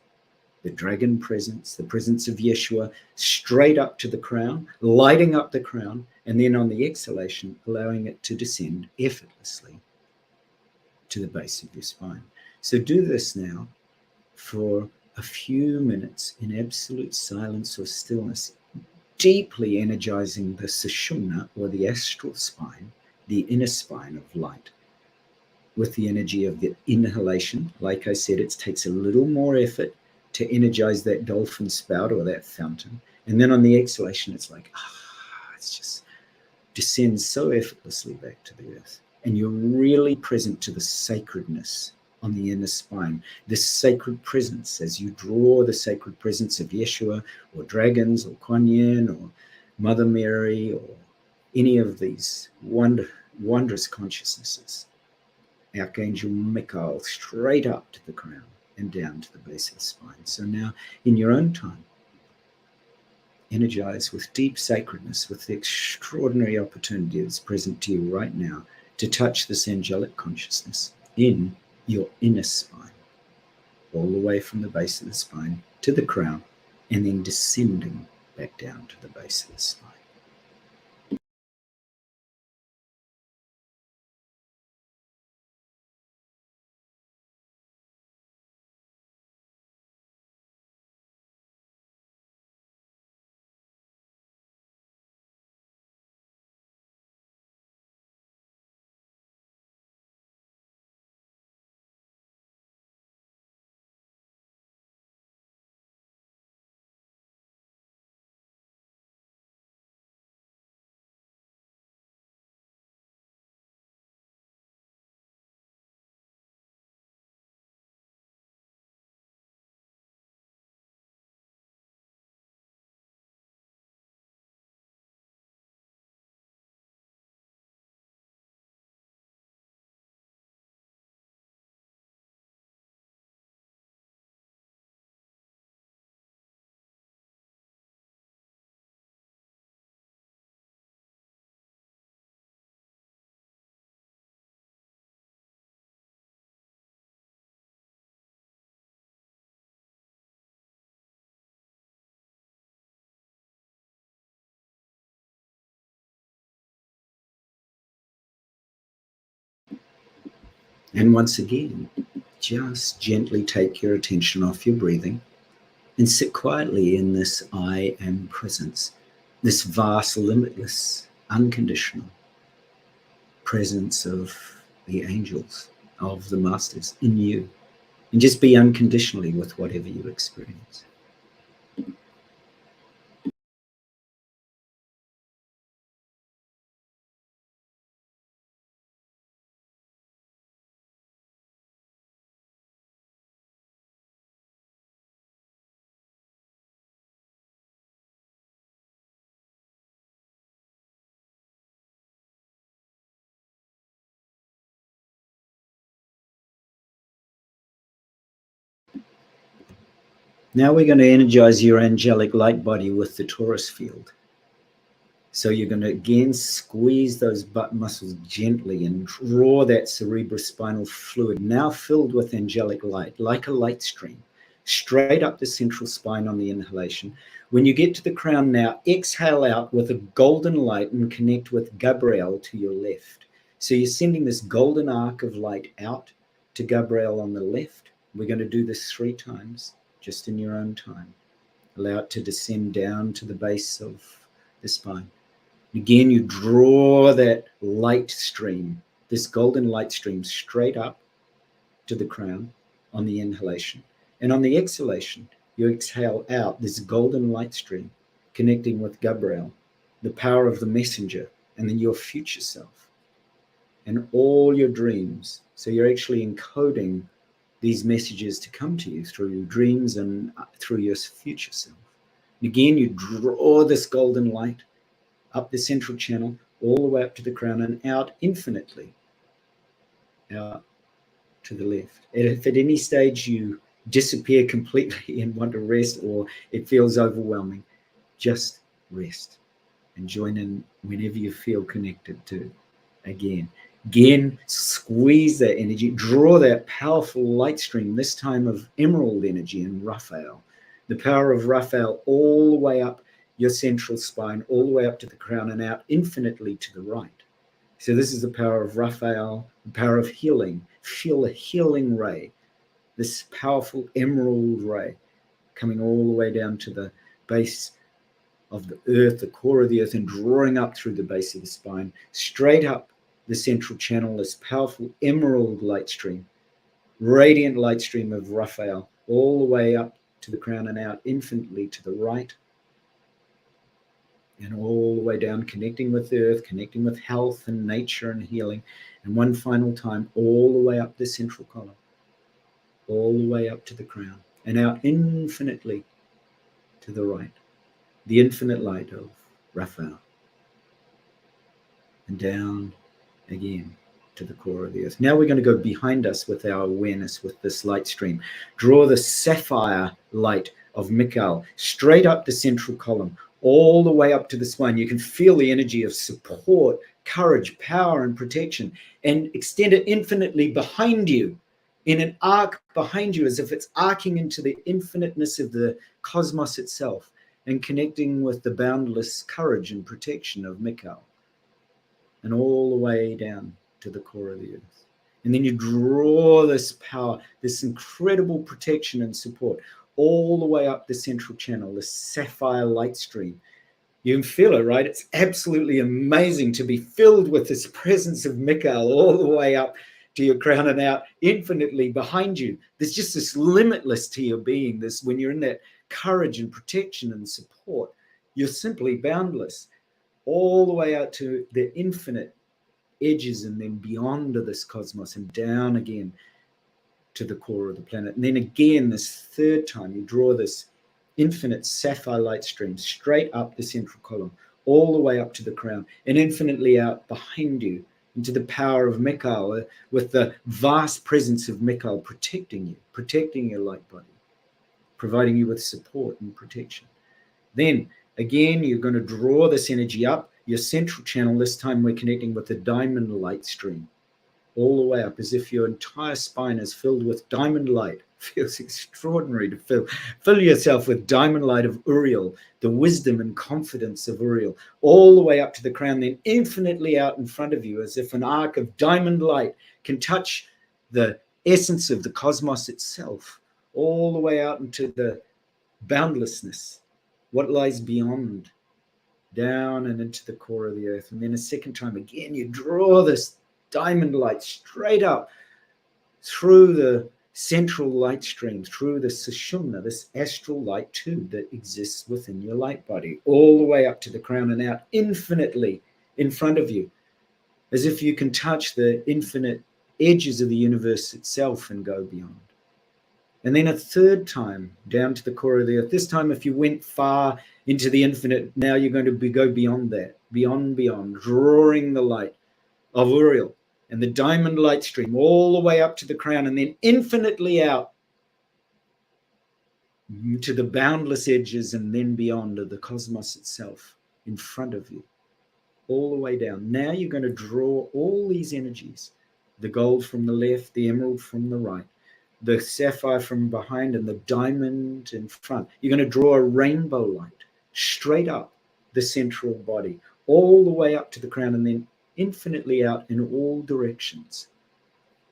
the dragon presence, the presence of Yeshua, straight up to the crown, lighting up the crown, and then on the exhalation, allowing it to descend effortlessly to the base of your spine. So do this now for a few minutes in absolute silence or stillness, deeply energizing the sushumna, or the astral spine, the inner spine of light, with the energy of the inhalation. Like I said, it takes a little more effort to energize that dolphin spout or that fountain. And then on the exhalation, it's like, it's just descends so effortlessly back to the earth. And you're really present to the sacredness on the inner spine, this sacred presence, as you draw the sacred presence of Yeshua or dragons or Kuan Yin or Mother Mary or any of these wondrous consciousnesses. Archangel Michael, straight up to the crown and down to the base of the spine. So now, in your own time, energize with deep sacredness, with the extraordinary opportunity that's present to you right now to touch this angelic consciousness in your inner spine, all the way from the base of the spine to the crown, and then descending back down to the base of the spine. And once again, just gently take your attention off your breathing and sit quietly in this I am presence, this vast, limitless, unconditional presence of the angels, of the masters in you. And just be unconditionally with whatever you experience. Now we're going to energize your angelic light body with the torus field. So you're going to again squeeze those butt muscles gently and draw that cerebrospinal fluid, now filled with angelic light, like a light stream, straight up the central spine on the inhalation. When you get to the crown now, exhale out with a golden light and connect with Gabriel to your left. So you're sending this golden arc of light out to Gabriel on the left. We're going to do this 3 times, just in your own time. Allow it to descend down to the base of the spine. Again, you draw that light stream, this golden light stream, straight up to the crown on the inhalation. And on the exhalation, you exhale out this golden light stream, connecting with Gabriel, the power of the messenger, and then your future self, and all your dreams. So you're actually encoding these messages to come to you through your dreams and through your future self. And again, you draw this golden light up the central channel, all the way up to the crown and out infinitely, out to the left. And if at any stage you disappear completely and want to rest, or it feels overwhelming, just rest and join in whenever you feel connected to. Again, squeeze that energy, draw that powerful light stream, this time of emerald energy and Raphael. The power of Raphael all the way up your central spine, all the way up to the crown and out infinitely to the right. So this is the power of Raphael, the power of healing. Feel the healing ray, this powerful emerald ray coming all the way down to the base of the earth, the core of the earth, and drawing up through the base of the spine, straight up the central channel, this powerful emerald light stream, radiant light stream of Raphael, all the way up to the crown and out infinitely to the right, and all the way down, connecting with the earth, connecting with health and nature and healing. And one final time, all the way up the central column, all the way up to the crown, and out infinitely to the right, the infinite light of Raphael, and down again to the core of the earth. Now we're going to go behind us with our awareness with this light stream. Draw the sapphire light of Michael straight up the central column, all the way up to the spine. You can feel the energy of support, courage, power, and protection, and extend it infinitely behind you, in an arc behind you, as if it's arcing into the infiniteness of the cosmos itself, and connecting with the boundless courage and protection of Michael, and all the way down to the core of the earth. And then you draw this power, this incredible protection and support, all the way up the central channel, this sapphire light stream. You can feel it, right? It's absolutely amazing to be filled with this presence of Michael all the way up to your crown and out infinitely behind you. There's just this limitless to your being. This, when you're in that courage and protection and support, you're simply boundless, all the way out to the infinite edges and then beyond of this cosmos and down again to the core of the planet. And then again, this third time, you draw this infinite sapphire light stream straight up the central column, all the way up to the crown, and infinitely out behind you into the power of Michael, with the vast presence of Michael protecting you, protecting your light body, providing you with support and protection. Then again, you're going to draw this energy up your central channel. This time we're connecting with the diamond light stream, all the way up, as if your entire spine is filled with diamond light. Feels extraordinary to fill yourself with diamond light of Uriel, the wisdom and confidence of Uriel, all the way up to the crown, then infinitely out in front of you, as if an arc of diamond light can touch the essence of the cosmos itself, all the way out into the boundlessness, what lies beyond, down and into the core of the earth. And then a second time, again, you draw this diamond light straight up through the central light stream, through the Sushumna, this astral light tube that exists within your light body, all the way up to the crown and out infinitely in front of you, as if you can touch the infinite edges of the universe itself and go beyond. And then a third time down to the core of the earth. This time, if you went far into the infinite, now you're going to go beyond that, beyond, drawing the light of Uriel and the diamond light stream all the way up to the crown, and then infinitely out to the boundless edges and then beyond of the cosmos itself in front of you, all the way down. Now you're going to draw all these energies, the gold from the left, the emerald from the right, the sapphire from behind, and the diamond in front. You're going to draw a rainbow light straight up the central body, all the way up to the crown, and then infinitely out in all directions.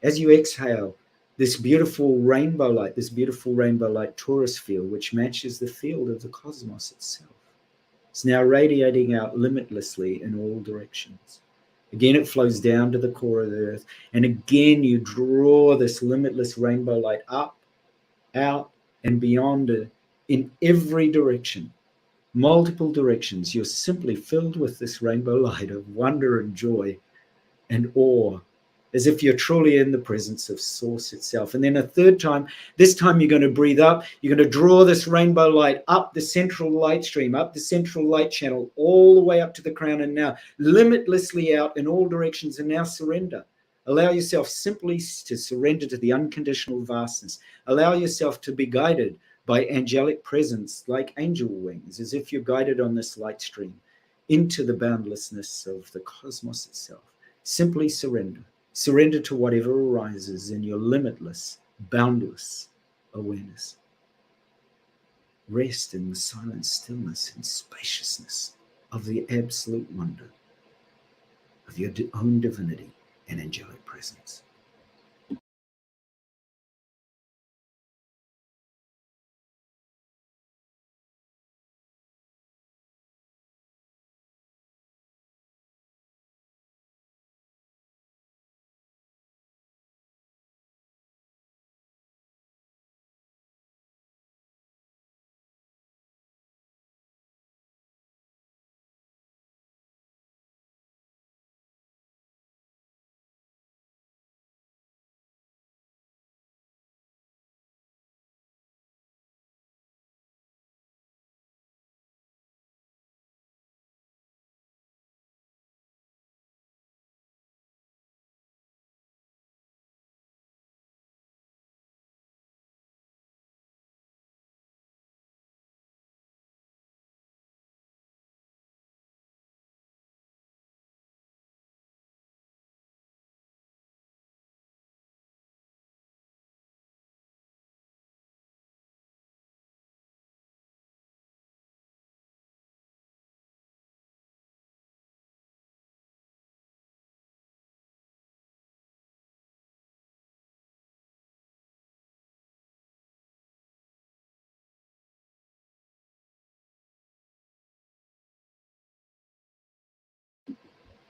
As you exhale, this beautiful rainbow light torus field, which matches the field of the cosmos itself, it's now radiating out limitlessly in all directions. Again, it flows down to the core of the earth. And again, you draw this limitless rainbow light up, out, and beyond it in every direction, multiple directions. You're simply filled with this rainbow light of wonder and joy and awe, as if you're truly in the presence of Source itself. And then a third time, this time you're going to breathe up. You're going to draw this rainbow light up the central light stream, up the central light channel, all the way up to the crown, and now limitlessly out in all directions. And now surrender. Allow yourself simply to surrender to the unconditional vastness. Allow yourself to be guided by angelic presence like angel wings, as if you're guided on this light stream into the boundlessness of the cosmos itself. Simply surrender. Surrender to whatever arises in your limitless, boundless awareness. Rest in the silent stillness and spaciousness of the absolute wonder of your own divinity and angelic presence.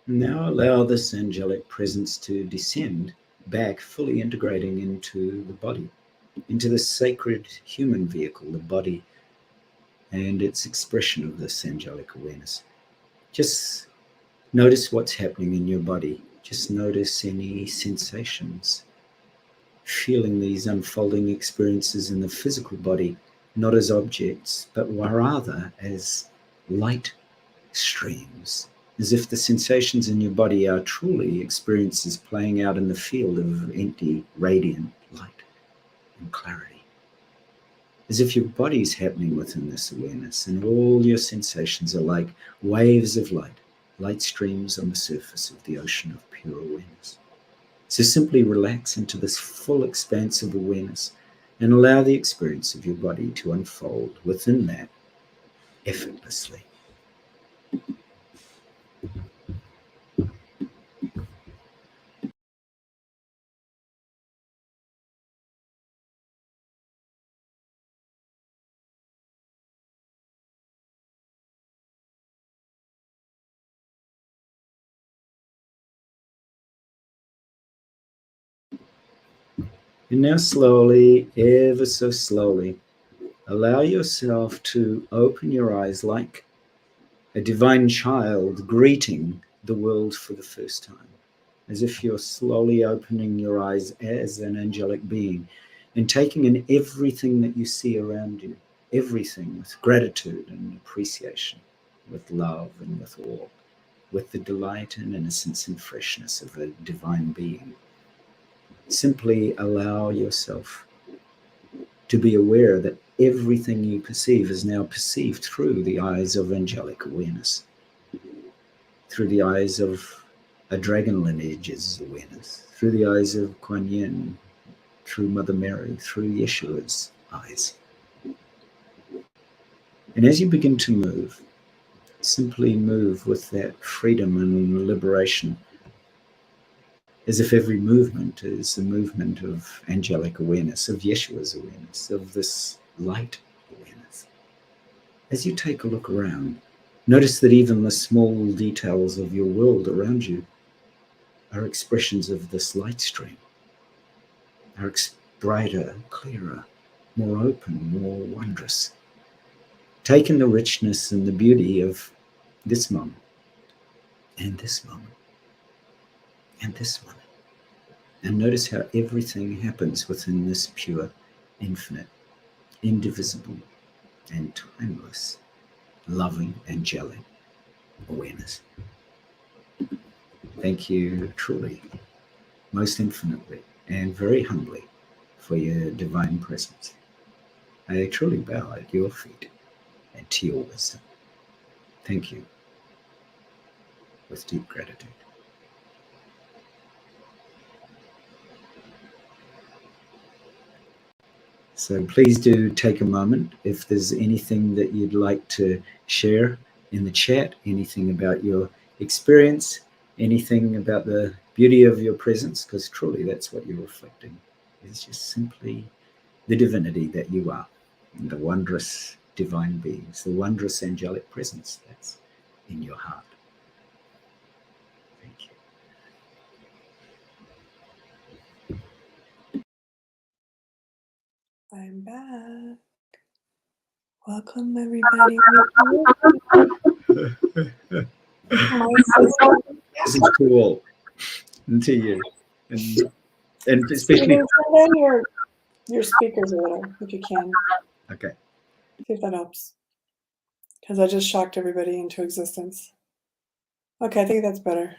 Now allow this angelic presence to descend back, fully integrating into the body, into the sacred human vehicle, the body, and its expression of this angelic awareness. Just notice what's happening in your body. Just notice any sensations, feeling these unfolding experiences in the physical body, not as objects, but rather as light streams, as if the sensations in your body are truly experiences playing out in the field of empty, radiant light and clarity. As if your body is happening within this awareness, and all your sensations are like waves of light, light streams on the surface of the ocean of pure awareness. So simply relax into this full expanse of awareness and allow the experience of your body to unfold within that effortlessly. And now slowly, ever so slowly, allow yourself to open your eyes like a divine child greeting the world for the first time, as if you're slowly opening your eyes as an angelic being and taking in everything that you see around you, everything with gratitude and appreciation, with love and with awe, with the delight and innocence and freshness of a divine being. Simply allow yourself to be aware that everything you perceive is now perceived through the eyes of angelic awareness, through the eyes of a dragon lineage's awareness, through the eyes of Kuan Yin, through Mother Mary, through Yeshua's eyes. And as you begin to move, simply move with that freedom and liberation, as if every movement is a movement of angelic awareness, of Yeshua's awareness, of this light awareness. As you take a look around, notice that even the small details of your world around you are expressions of this light stream, are brighter, clearer, more open, more wondrous. Take in the richness and the beauty of this moment, and this moment, and this moment. And notice how everything happens within this pure, infinite, indivisible, and timeless, loving, angelic awareness. Thank you truly, most infinitely, and very humbly for your divine presence. I truly bow at your feet and to your wisdom. Thank you with deep gratitude. So please do take a moment if there's anything that you'd like to share in the chat, anything about your experience, anything about the beauty of your presence, because truly that's what you're reflecting, is just simply the divinity that you are, and the wondrous divine beings, the wondrous angelic presence that's in your heart. Thank you. I'm back. Welcome, everybody. This is cool. And to you. And especially your speakers a little, if you can. Okay. See if that helps. Because I just shocked everybody into existence. Okay, I think that's better.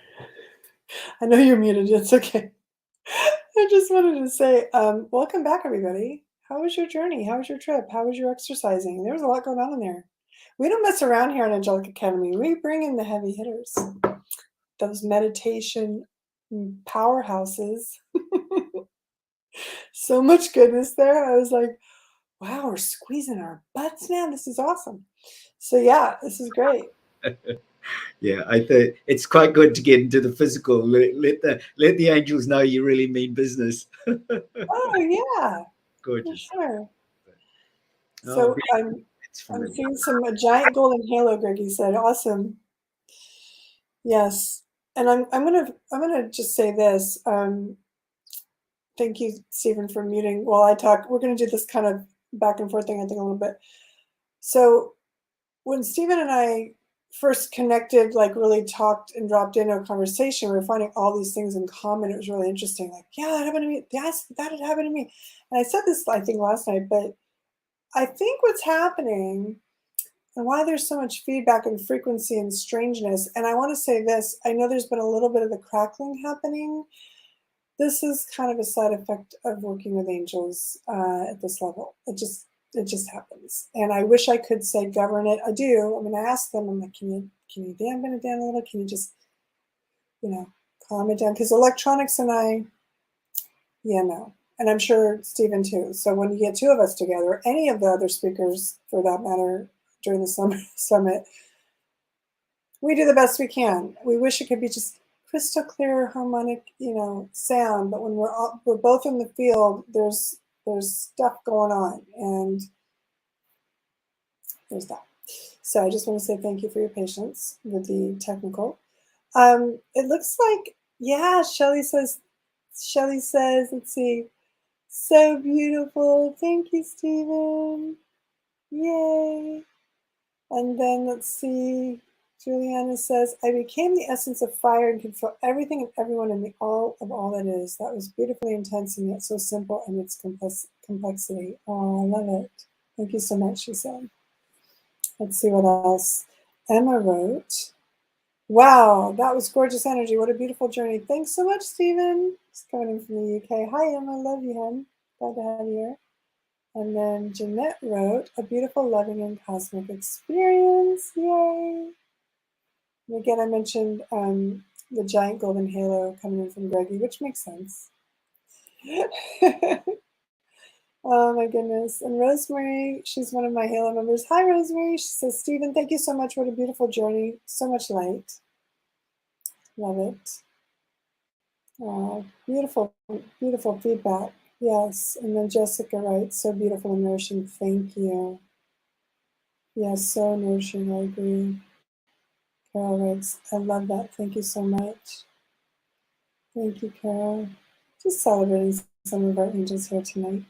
I know you're muted. It's okay. I just wanted to say, welcome back, everybody. How was your journey? How was your trip? How was your exercising? There was a lot going on in there. We don't mess around here at Angelic Academy. We bring in the heavy hitters, those meditation powerhouses. So much goodness there. I was like, wow, we're squeezing our butts, man. This is awesome. So yeah, this is great. Yeah, I think it's quite good to get into the physical. Let the angels know you really mean business. Oh yeah, gorgeous. For sure. So I'm seeing a giant golden halo. Greggy said, "Awesome." Yes, and I'm gonna just say this. Thank you, Stephen, for muting while I talk. We're gonna do this kind of back and forth thing, I think, a little bit. So when Stephen and I first connected, like really talked and dropped into a conversation, we were finding all these things in common. It was really interesting. Like, yeah, that happened to me. Yes, that had happened to me. And I said this, I think, last night, but I think what's happening and why there's so much feedback and frequency and strangeness, and I want to say this, I know there's been a little bit of the crackling happening. This is kind of a side effect of working with angels at this level. It just happens. And I wish I could say govern it. I do. I mean, I ask them, I'm like, can you dampen it down a little? Can you just, calm it down? Because electronics and I, no. And I'm sure Stephen too. So when you get two of us together, any of the other speakers for that matter during the summit, we do the best we can. We wish it could be just crystal clear, harmonic, sound. But when we're both in the field, there's stuff going on, and there's that. So I just want to say thank you for your patience with the technical. It looks like, yeah, Shelly says, let's see, so beautiful. Thank you, Stephen. Yay. And then let's see, Juliana says, I became the essence of fire and can feel everything and everyone in the all of all that is. That was beautifully intense and yet so simple in its complexity. Oh, I love it. Thank you so much, she said. Let's see what else. Emma wrote, wow, that was gorgeous energy. What a beautiful journey. Thanks so much, Stephen. He's coming in from the UK. Hi, Emma. Love you, hon. Glad to have you here. And then Jeanette wrote, a beautiful, loving, and cosmic experience. Yay. And again, I mentioned the giant golden halo coming in from Greggy, which makes sense. Oh my goodness. And Rosemary, she's one of my Halo members. Hi, Rosemary. She says, Stephen, thank you so much. What a beautiful journey. So much light. Love it. Beautiful, beautiful feedback. Yes. And then Jessica writes, so beautiful and nourishing. Thank you. Yes, so nourishing. I agree. Carol writes, I love that. Thank you so much. Thank you, Carol. Just celebrating some of our angels here tonight.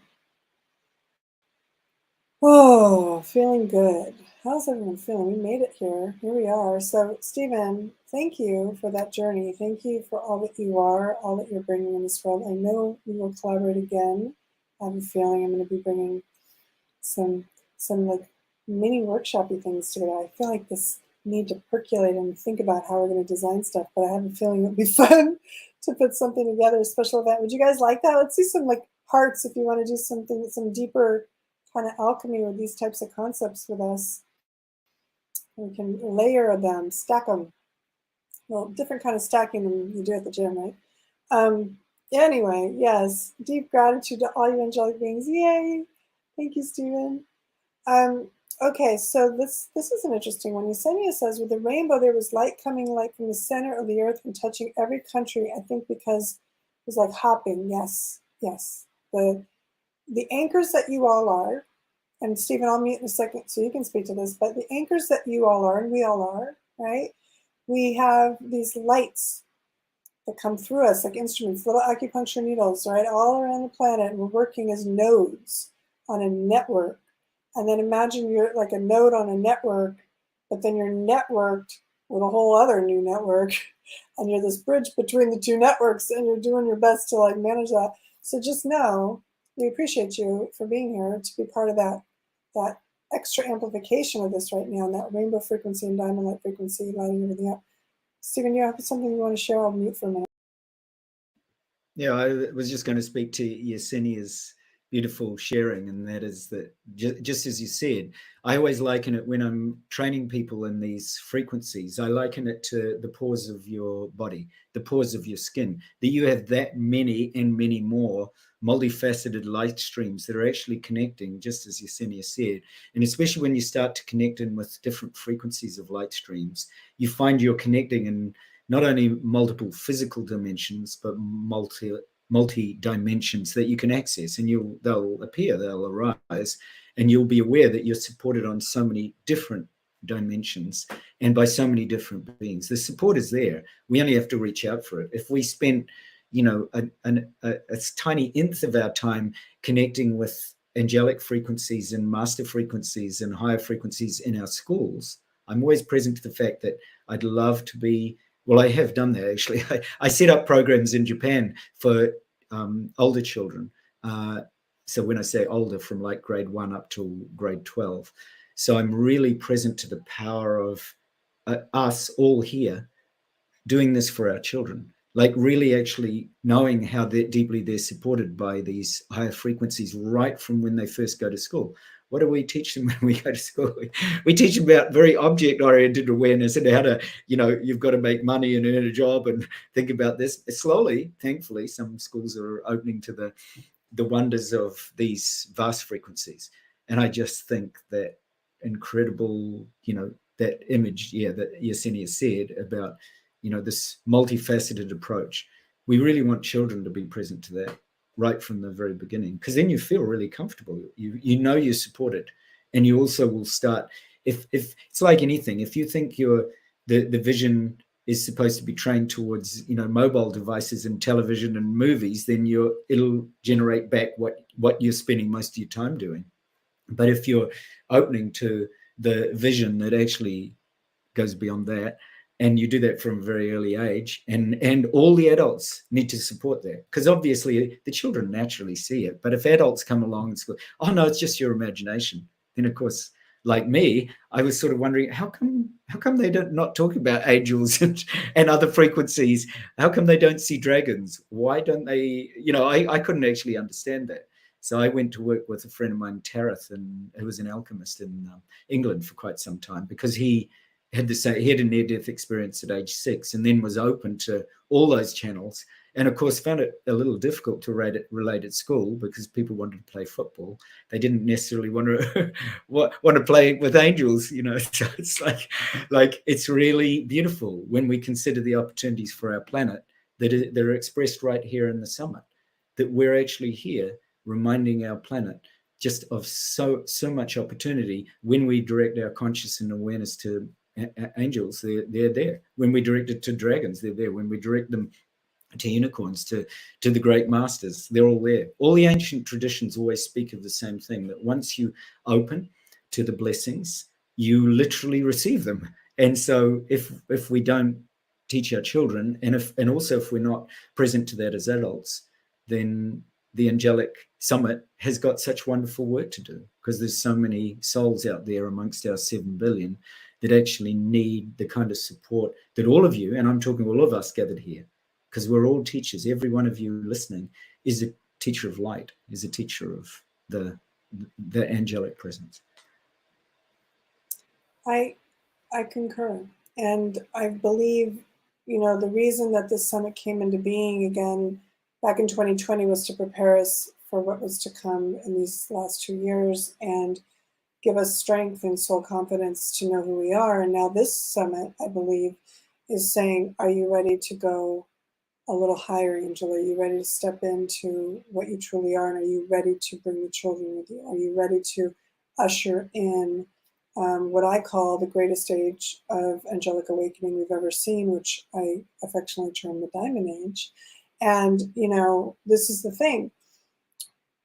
Oh, feeling good. How's everyone feeling? We made it here. Here we are. So, Stephen, thank you for that journey. Thank you for all that you are, all that you're bringing in this world. I know we will collaborate again. I have a feeling I'm going to be bringing some like mini workshopy things to it. I feel like this need to percolate and think about how we're going to design stuff, but I have a feeling it'll be fun to put something together, a special event. Would you guys like that? Let's do some like hearts if you want to do something, some deeper kind of alchemy with these types of concepts with us. We can layer them, stack them. Well, different kind of stacking than you do at the gym, right? Anyway, yes, deep gratitude to all you angelic beings. Yay! Thank you, Stephen. Okay, so this is an interesting one. Yesenia says, with the rainbow, there was light coming like from the center of the earth and touching every country, I think because it was like hopping. Yes, yes. The anchors that you all are, and Stephen, I'll mute in a second so you can speak to this, but the anchors that you all are, and we all are, right? We have these lights that come through us like instruments, little acupuncture needles, right, all around the planet, and we're working as nodes on a network. And then imagine you're like a node on a network, but then you're networked with a whole other new network, and you're this bridge between the two networks, and you're doing your best to like manage that. So just know we appreciate you for being here to be part of that extra amplification of this right now, and that rainbow frequency and diamond light frequency lighting everything up. Stephen, you have something you want to share? I'll mute for a minute. Yeah, I was just going to speak to Yesenia's beautiful sharing, and that is that just as you said, I always liken it when I'm training people in these frequencies, I liken it to the pores of your body, the pores of your skin, that you have that many and many more multifaceted light streams that are actually connecting, just as Yesenia said. And especially when you start to connect in with different frequencies of light streams, you find you're connecting in not only multiple physical dimensions, but multi dimensions that you can access, and they'll appear, they'll arise, and you'll be aware that you're supported on so many different dimensions and by so many different beings. The support is there. We only have to reach out for it. If we spend, a tiny nth of our time connecting with angelic frequencies and master frequencies and higher frequencies in our schools, I'm always present to the fact that I'd love to be. Well, I have done that, actually. I set up programs in Japan for older children. So when I say older, from like grade 1 up to grade 12. So I'm really present to the power of us all here doing this for our children, like really actually knowing how deeply they're supported by these higher frequencies right from when they first go to school. What do we teach them when we go to school? We teach them about very object-oriented awareness and how to, you've got to make money and earn a job and think about this. Slowly, thankfully, some schools are opening to the wonders of these vast frequencies. And I just think that incredible, that image, that Yesenia said about, this multifaceted approach. We really want children to be present to that right from the very beginning, because then you feel really comfortable. You're supported, and you also will start. If it's like anything, if you think the vision is supposed to be trained towards mobile devices and television and movies, then it'll generate back what you're spending most of your time doing. But if you're opening to the vision that actually goes beyond that, and you do that from a very early age, and all the adults need to support that, because obviously the children naturally see it. But if adults come along and go, oh no, it's just your imagination, then of course, like me, I was sort of wondering, how come they don't not talk about angels and other frequencies? How come they don't see dragons? Why don't they? I couldn't actually understand that. So I went to work with a friend of mine, Tareth, and who was an alchemist in England for quite some time, because he had a near-death experience at age 6, and then was open to all those channels. And of course, found it a little difficult to relate at school, because people wanted to play football. They didn't necessarily want to want to play with angels, you know. So it's like it's really beautiful when we consider the opportunities for our planet that are expressed right here in the summit. That we're actually here reminding our planet just of so much opportunity when we direct our conscious and awareness to angels. They're there. When we direct it to dragons, they're there. When we direct them to unicorns, to the great masters, they're all there. All the ancient traditions always speak of the same thing, that once you open to the blessings, you literally receive them. And so if we don't teach our children, and also if we're not present to that as adults, then the Angelic Summit has got such wonderful work to do, because there's so many souls out there amongst our 7 billion that actually need the kind of support that all of you, and I'm talking all of us gathered here, because we're all teachers. Every one of you listening is a teacher of light, is a teacher of the angelic presence. I concur. And I believe, you know, the reason that this summit came into being again back in 2020 was to prepare us for what was to come in these last 2 years, and give us strength and soul confidence to know who we are. And now this summit, I believe, is saying, are you ready to go a little higher, Angel? Are you ready to step into what you truly are? And are you ready to bring the children with you? Are you ready to usher in what I call the greatest stage of angelic awakening we've ever seen, which I affectionately term the Diamond Age? And, you know, this is the thing.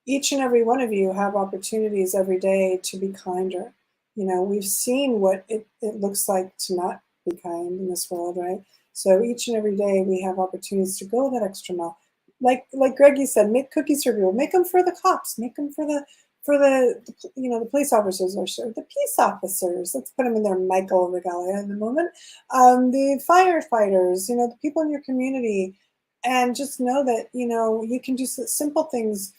Each and every one of you have opportunities every day to be kinder. You know, we've seen what it looks like to not be kind in this world, right? So each and every day we have opportunities to go that extra mile. Like Greggy said, make cookies for people. Make them for the cops. Make them for the you know, the police officers, or the peace officers. Let's put them in their Michael regalia in the moment. The firefighters, you know, the people in your community, and just know that, you know, you can do simple things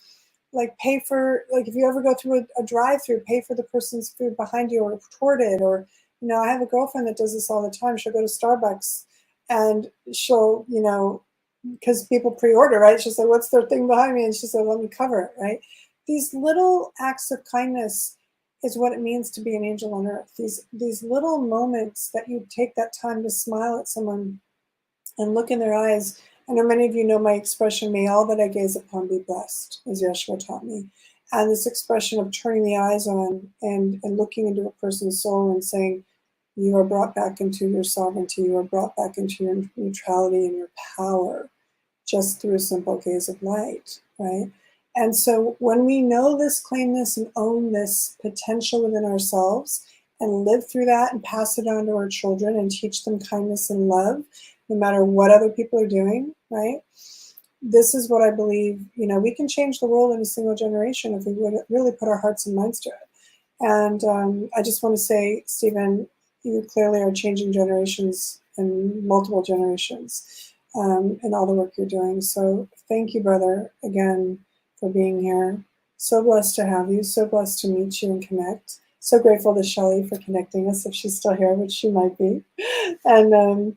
like pay for, like if you ever go through a drive-through, pay for the person's food behind you or toward it. Or, you know, I have a girlfriend that does this all the time. She'll go to Starbucks and she'll, you know, because people pre-order, right? She'll say, what's their thing behind me? And she said, let me cover it, right? These little acts of kindness is what it means to be an angel on earth. These little moments that you take that time to smile at someone and look in their eyes. I know many of you know my expression, may all that I gaze upon be blessed, as Yeshua taught me. And this expression of turning the eyes on and looking into a person's soul and saying, you are brought back into your sovereignty, you are brought back into your neutrality and your power, just through a simple gaze of light, right? And so when we know this, claim this, and own this potential within ourselves, and live through that and pass it on to our children and teach them kindness and love, no matter what other people are doing, right? This is what I believe, you know, we can change the world in a single generation if we would really put our hearts and minds to it. And I just want to say, Stephen, you clearly are changing generations and multiple generations in all the work you're doing. So thank you, brother, again, for being here. So blessed to have you. So blessed to meet you and connect. So grateful to Shelley for connecting us, if she's still here, which she might be. And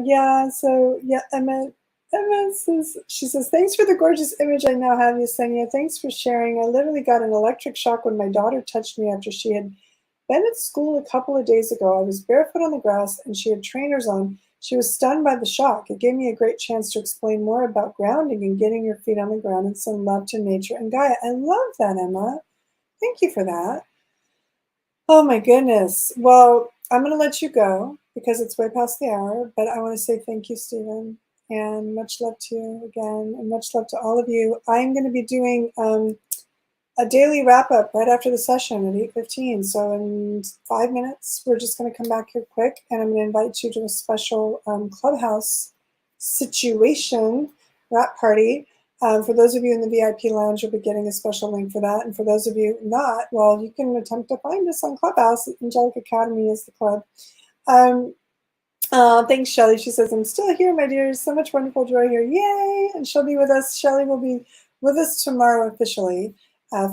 yeah, so yeah, Emma says, she says, thanks for the gorgeous image I now have, Yesenia. Thanks for sharing. I literally got an electric shock when my daughter touched me after she had been at school a couple of days ago. I was barefoot on the grass and she had trainers on. She was stunned by the shock. It gave me a great chance to explain more about grounding and getting your feet on the ground and some love to nature and Gaia. I love that, Emma. Thank you for that. Oh my goodness. Well, I'm going to let you go because it's way past the hour, but I want to say thank you, Stephen, and much love to you again, and much love to all of you. I'm going to be doing a daily wrap-up right after the session at 8:15. So in 5 minutes, we're just going to come back here quick, and I'm going to invite you to a special Clubhouse situation wrap party. For those of you in the VIP lounge, you'll be getting a special link for that. And for those of you not, well, you can attempt to find us on Clubhouse. Angelic Academy is the club. Thanks, Shelley. She says, I'm still here, my dear. So much wonderful joy here. Yay! And she'll be with us. Shelley will be with us tomorrow officially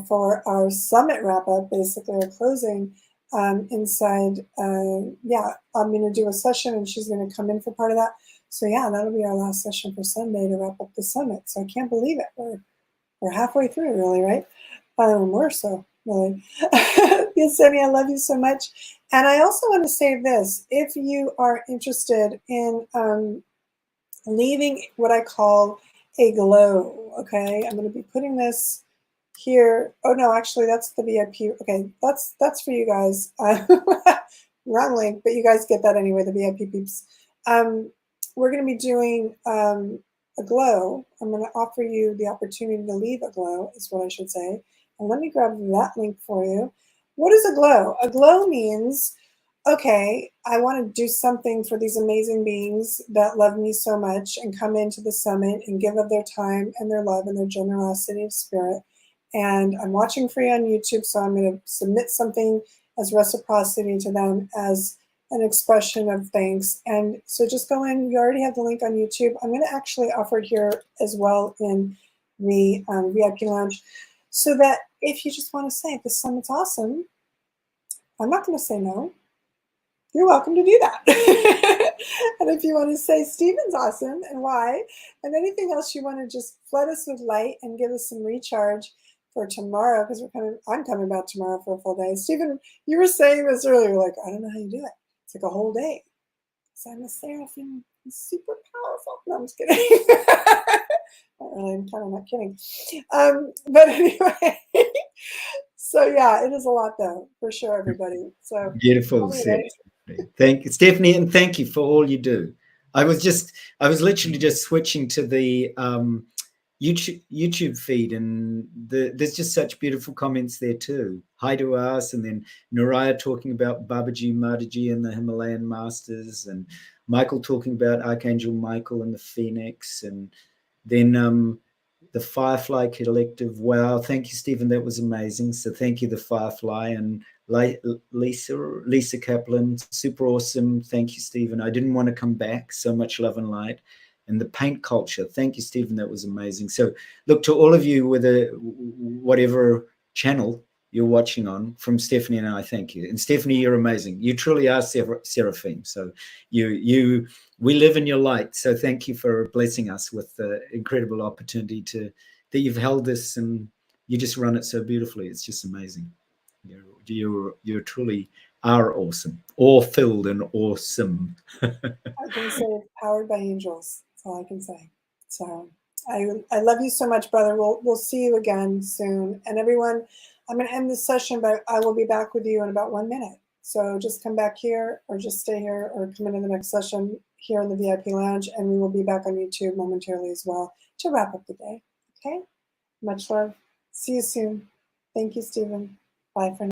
for our summit wrap up, basically our closing. Inside, yeah, I'm going to do a session and she's going to come in for part of that. So yeah, that'll be our last session for Sunday to wrap up the summit. So I can't believe it. We're halfway through, really, right? More so, really. Yes, Sammy, I love you so much. And I also want to say this: if you are interested in leaving what I call a glow, okay, I'm going to be putting this here. Oh no, actually that's the VIP. Okay, that's for you guys. Wrong link, but you guys get that anyway, the VIP peeps. We're going to be doing a glow. I'm going to offer you the opportunity to leave a glow, is what I should say. And let me grab that link for you. What is a glow? A glow means, okay, I want to do something for these amazing beings that love me so much and come into the summit and give of their time and their love and their generosity of spirit. And I'm watching free on YouTube, so I'm going to submit something as reciprocity to them as an expression of thanks. And so just go in, you already have the link on YouTube. I'm going to actually offer it here as well in the VIP lounge, so that if you just want to say, this summit's awesome, I'm not going to say no. You're welcome to do that. And if you want to say Stephen's awesome and why, and anything else you want to just flood us with light and give us some recharge for tomorrow, because I'm coming back tomorrow for a full day. Stephen, you were saying this earlier, like, I don't know how you do it. It's like a whole day. So I'm a seraphim, I'm super powerful. No, I'm just kidding. Not really, I'm kind of not kidding. But anyway, so yeah, it is a lot though, for sure, everybody. So beautiful. Thank you, Stephanie, and thank you for all you do. I was literally just switching to the YouTube feed, and there's just such beautiful comments there too. Hi to us, and then Naraya talking about Babaji Mataji and the Himalayan masters, and Michael talking about Archangel Michael and the Phoenix, and then the Firefly Collective. Wow, thank you, Stephen. That was amazing. So thank you, the Firefly, and Lisa Kaplan, super awesome. Thank you, Stephen. I didn't want to come back. So much love and light. And the paint culture. Thank you, Stephen. That was amazing. So look, to all of you with whatever channel you're watching on, from Stephanie and I, thank you. And Stephanie, you're amazing. You truly are seraphim. So we live in your light. So thank you for blessing us with the incredible opportunity that you've held this, and you just run it so beautifully. It's just amazing. You truly are awesome, awe-filled and awesome. I can say powered by angels. That's all I can say. So I love you so much, brother. We'll see you again soon. And everyone, I'm going to end this session, but I will be back with you in about 1 minute. So just come back here, or just stay here, or come into the next session here in the VIP lounge, and we will be back on YouTube momentarily as well to wrap up the day. Okay? Much love. See you soon. Thank you, Stephen. Bye for now.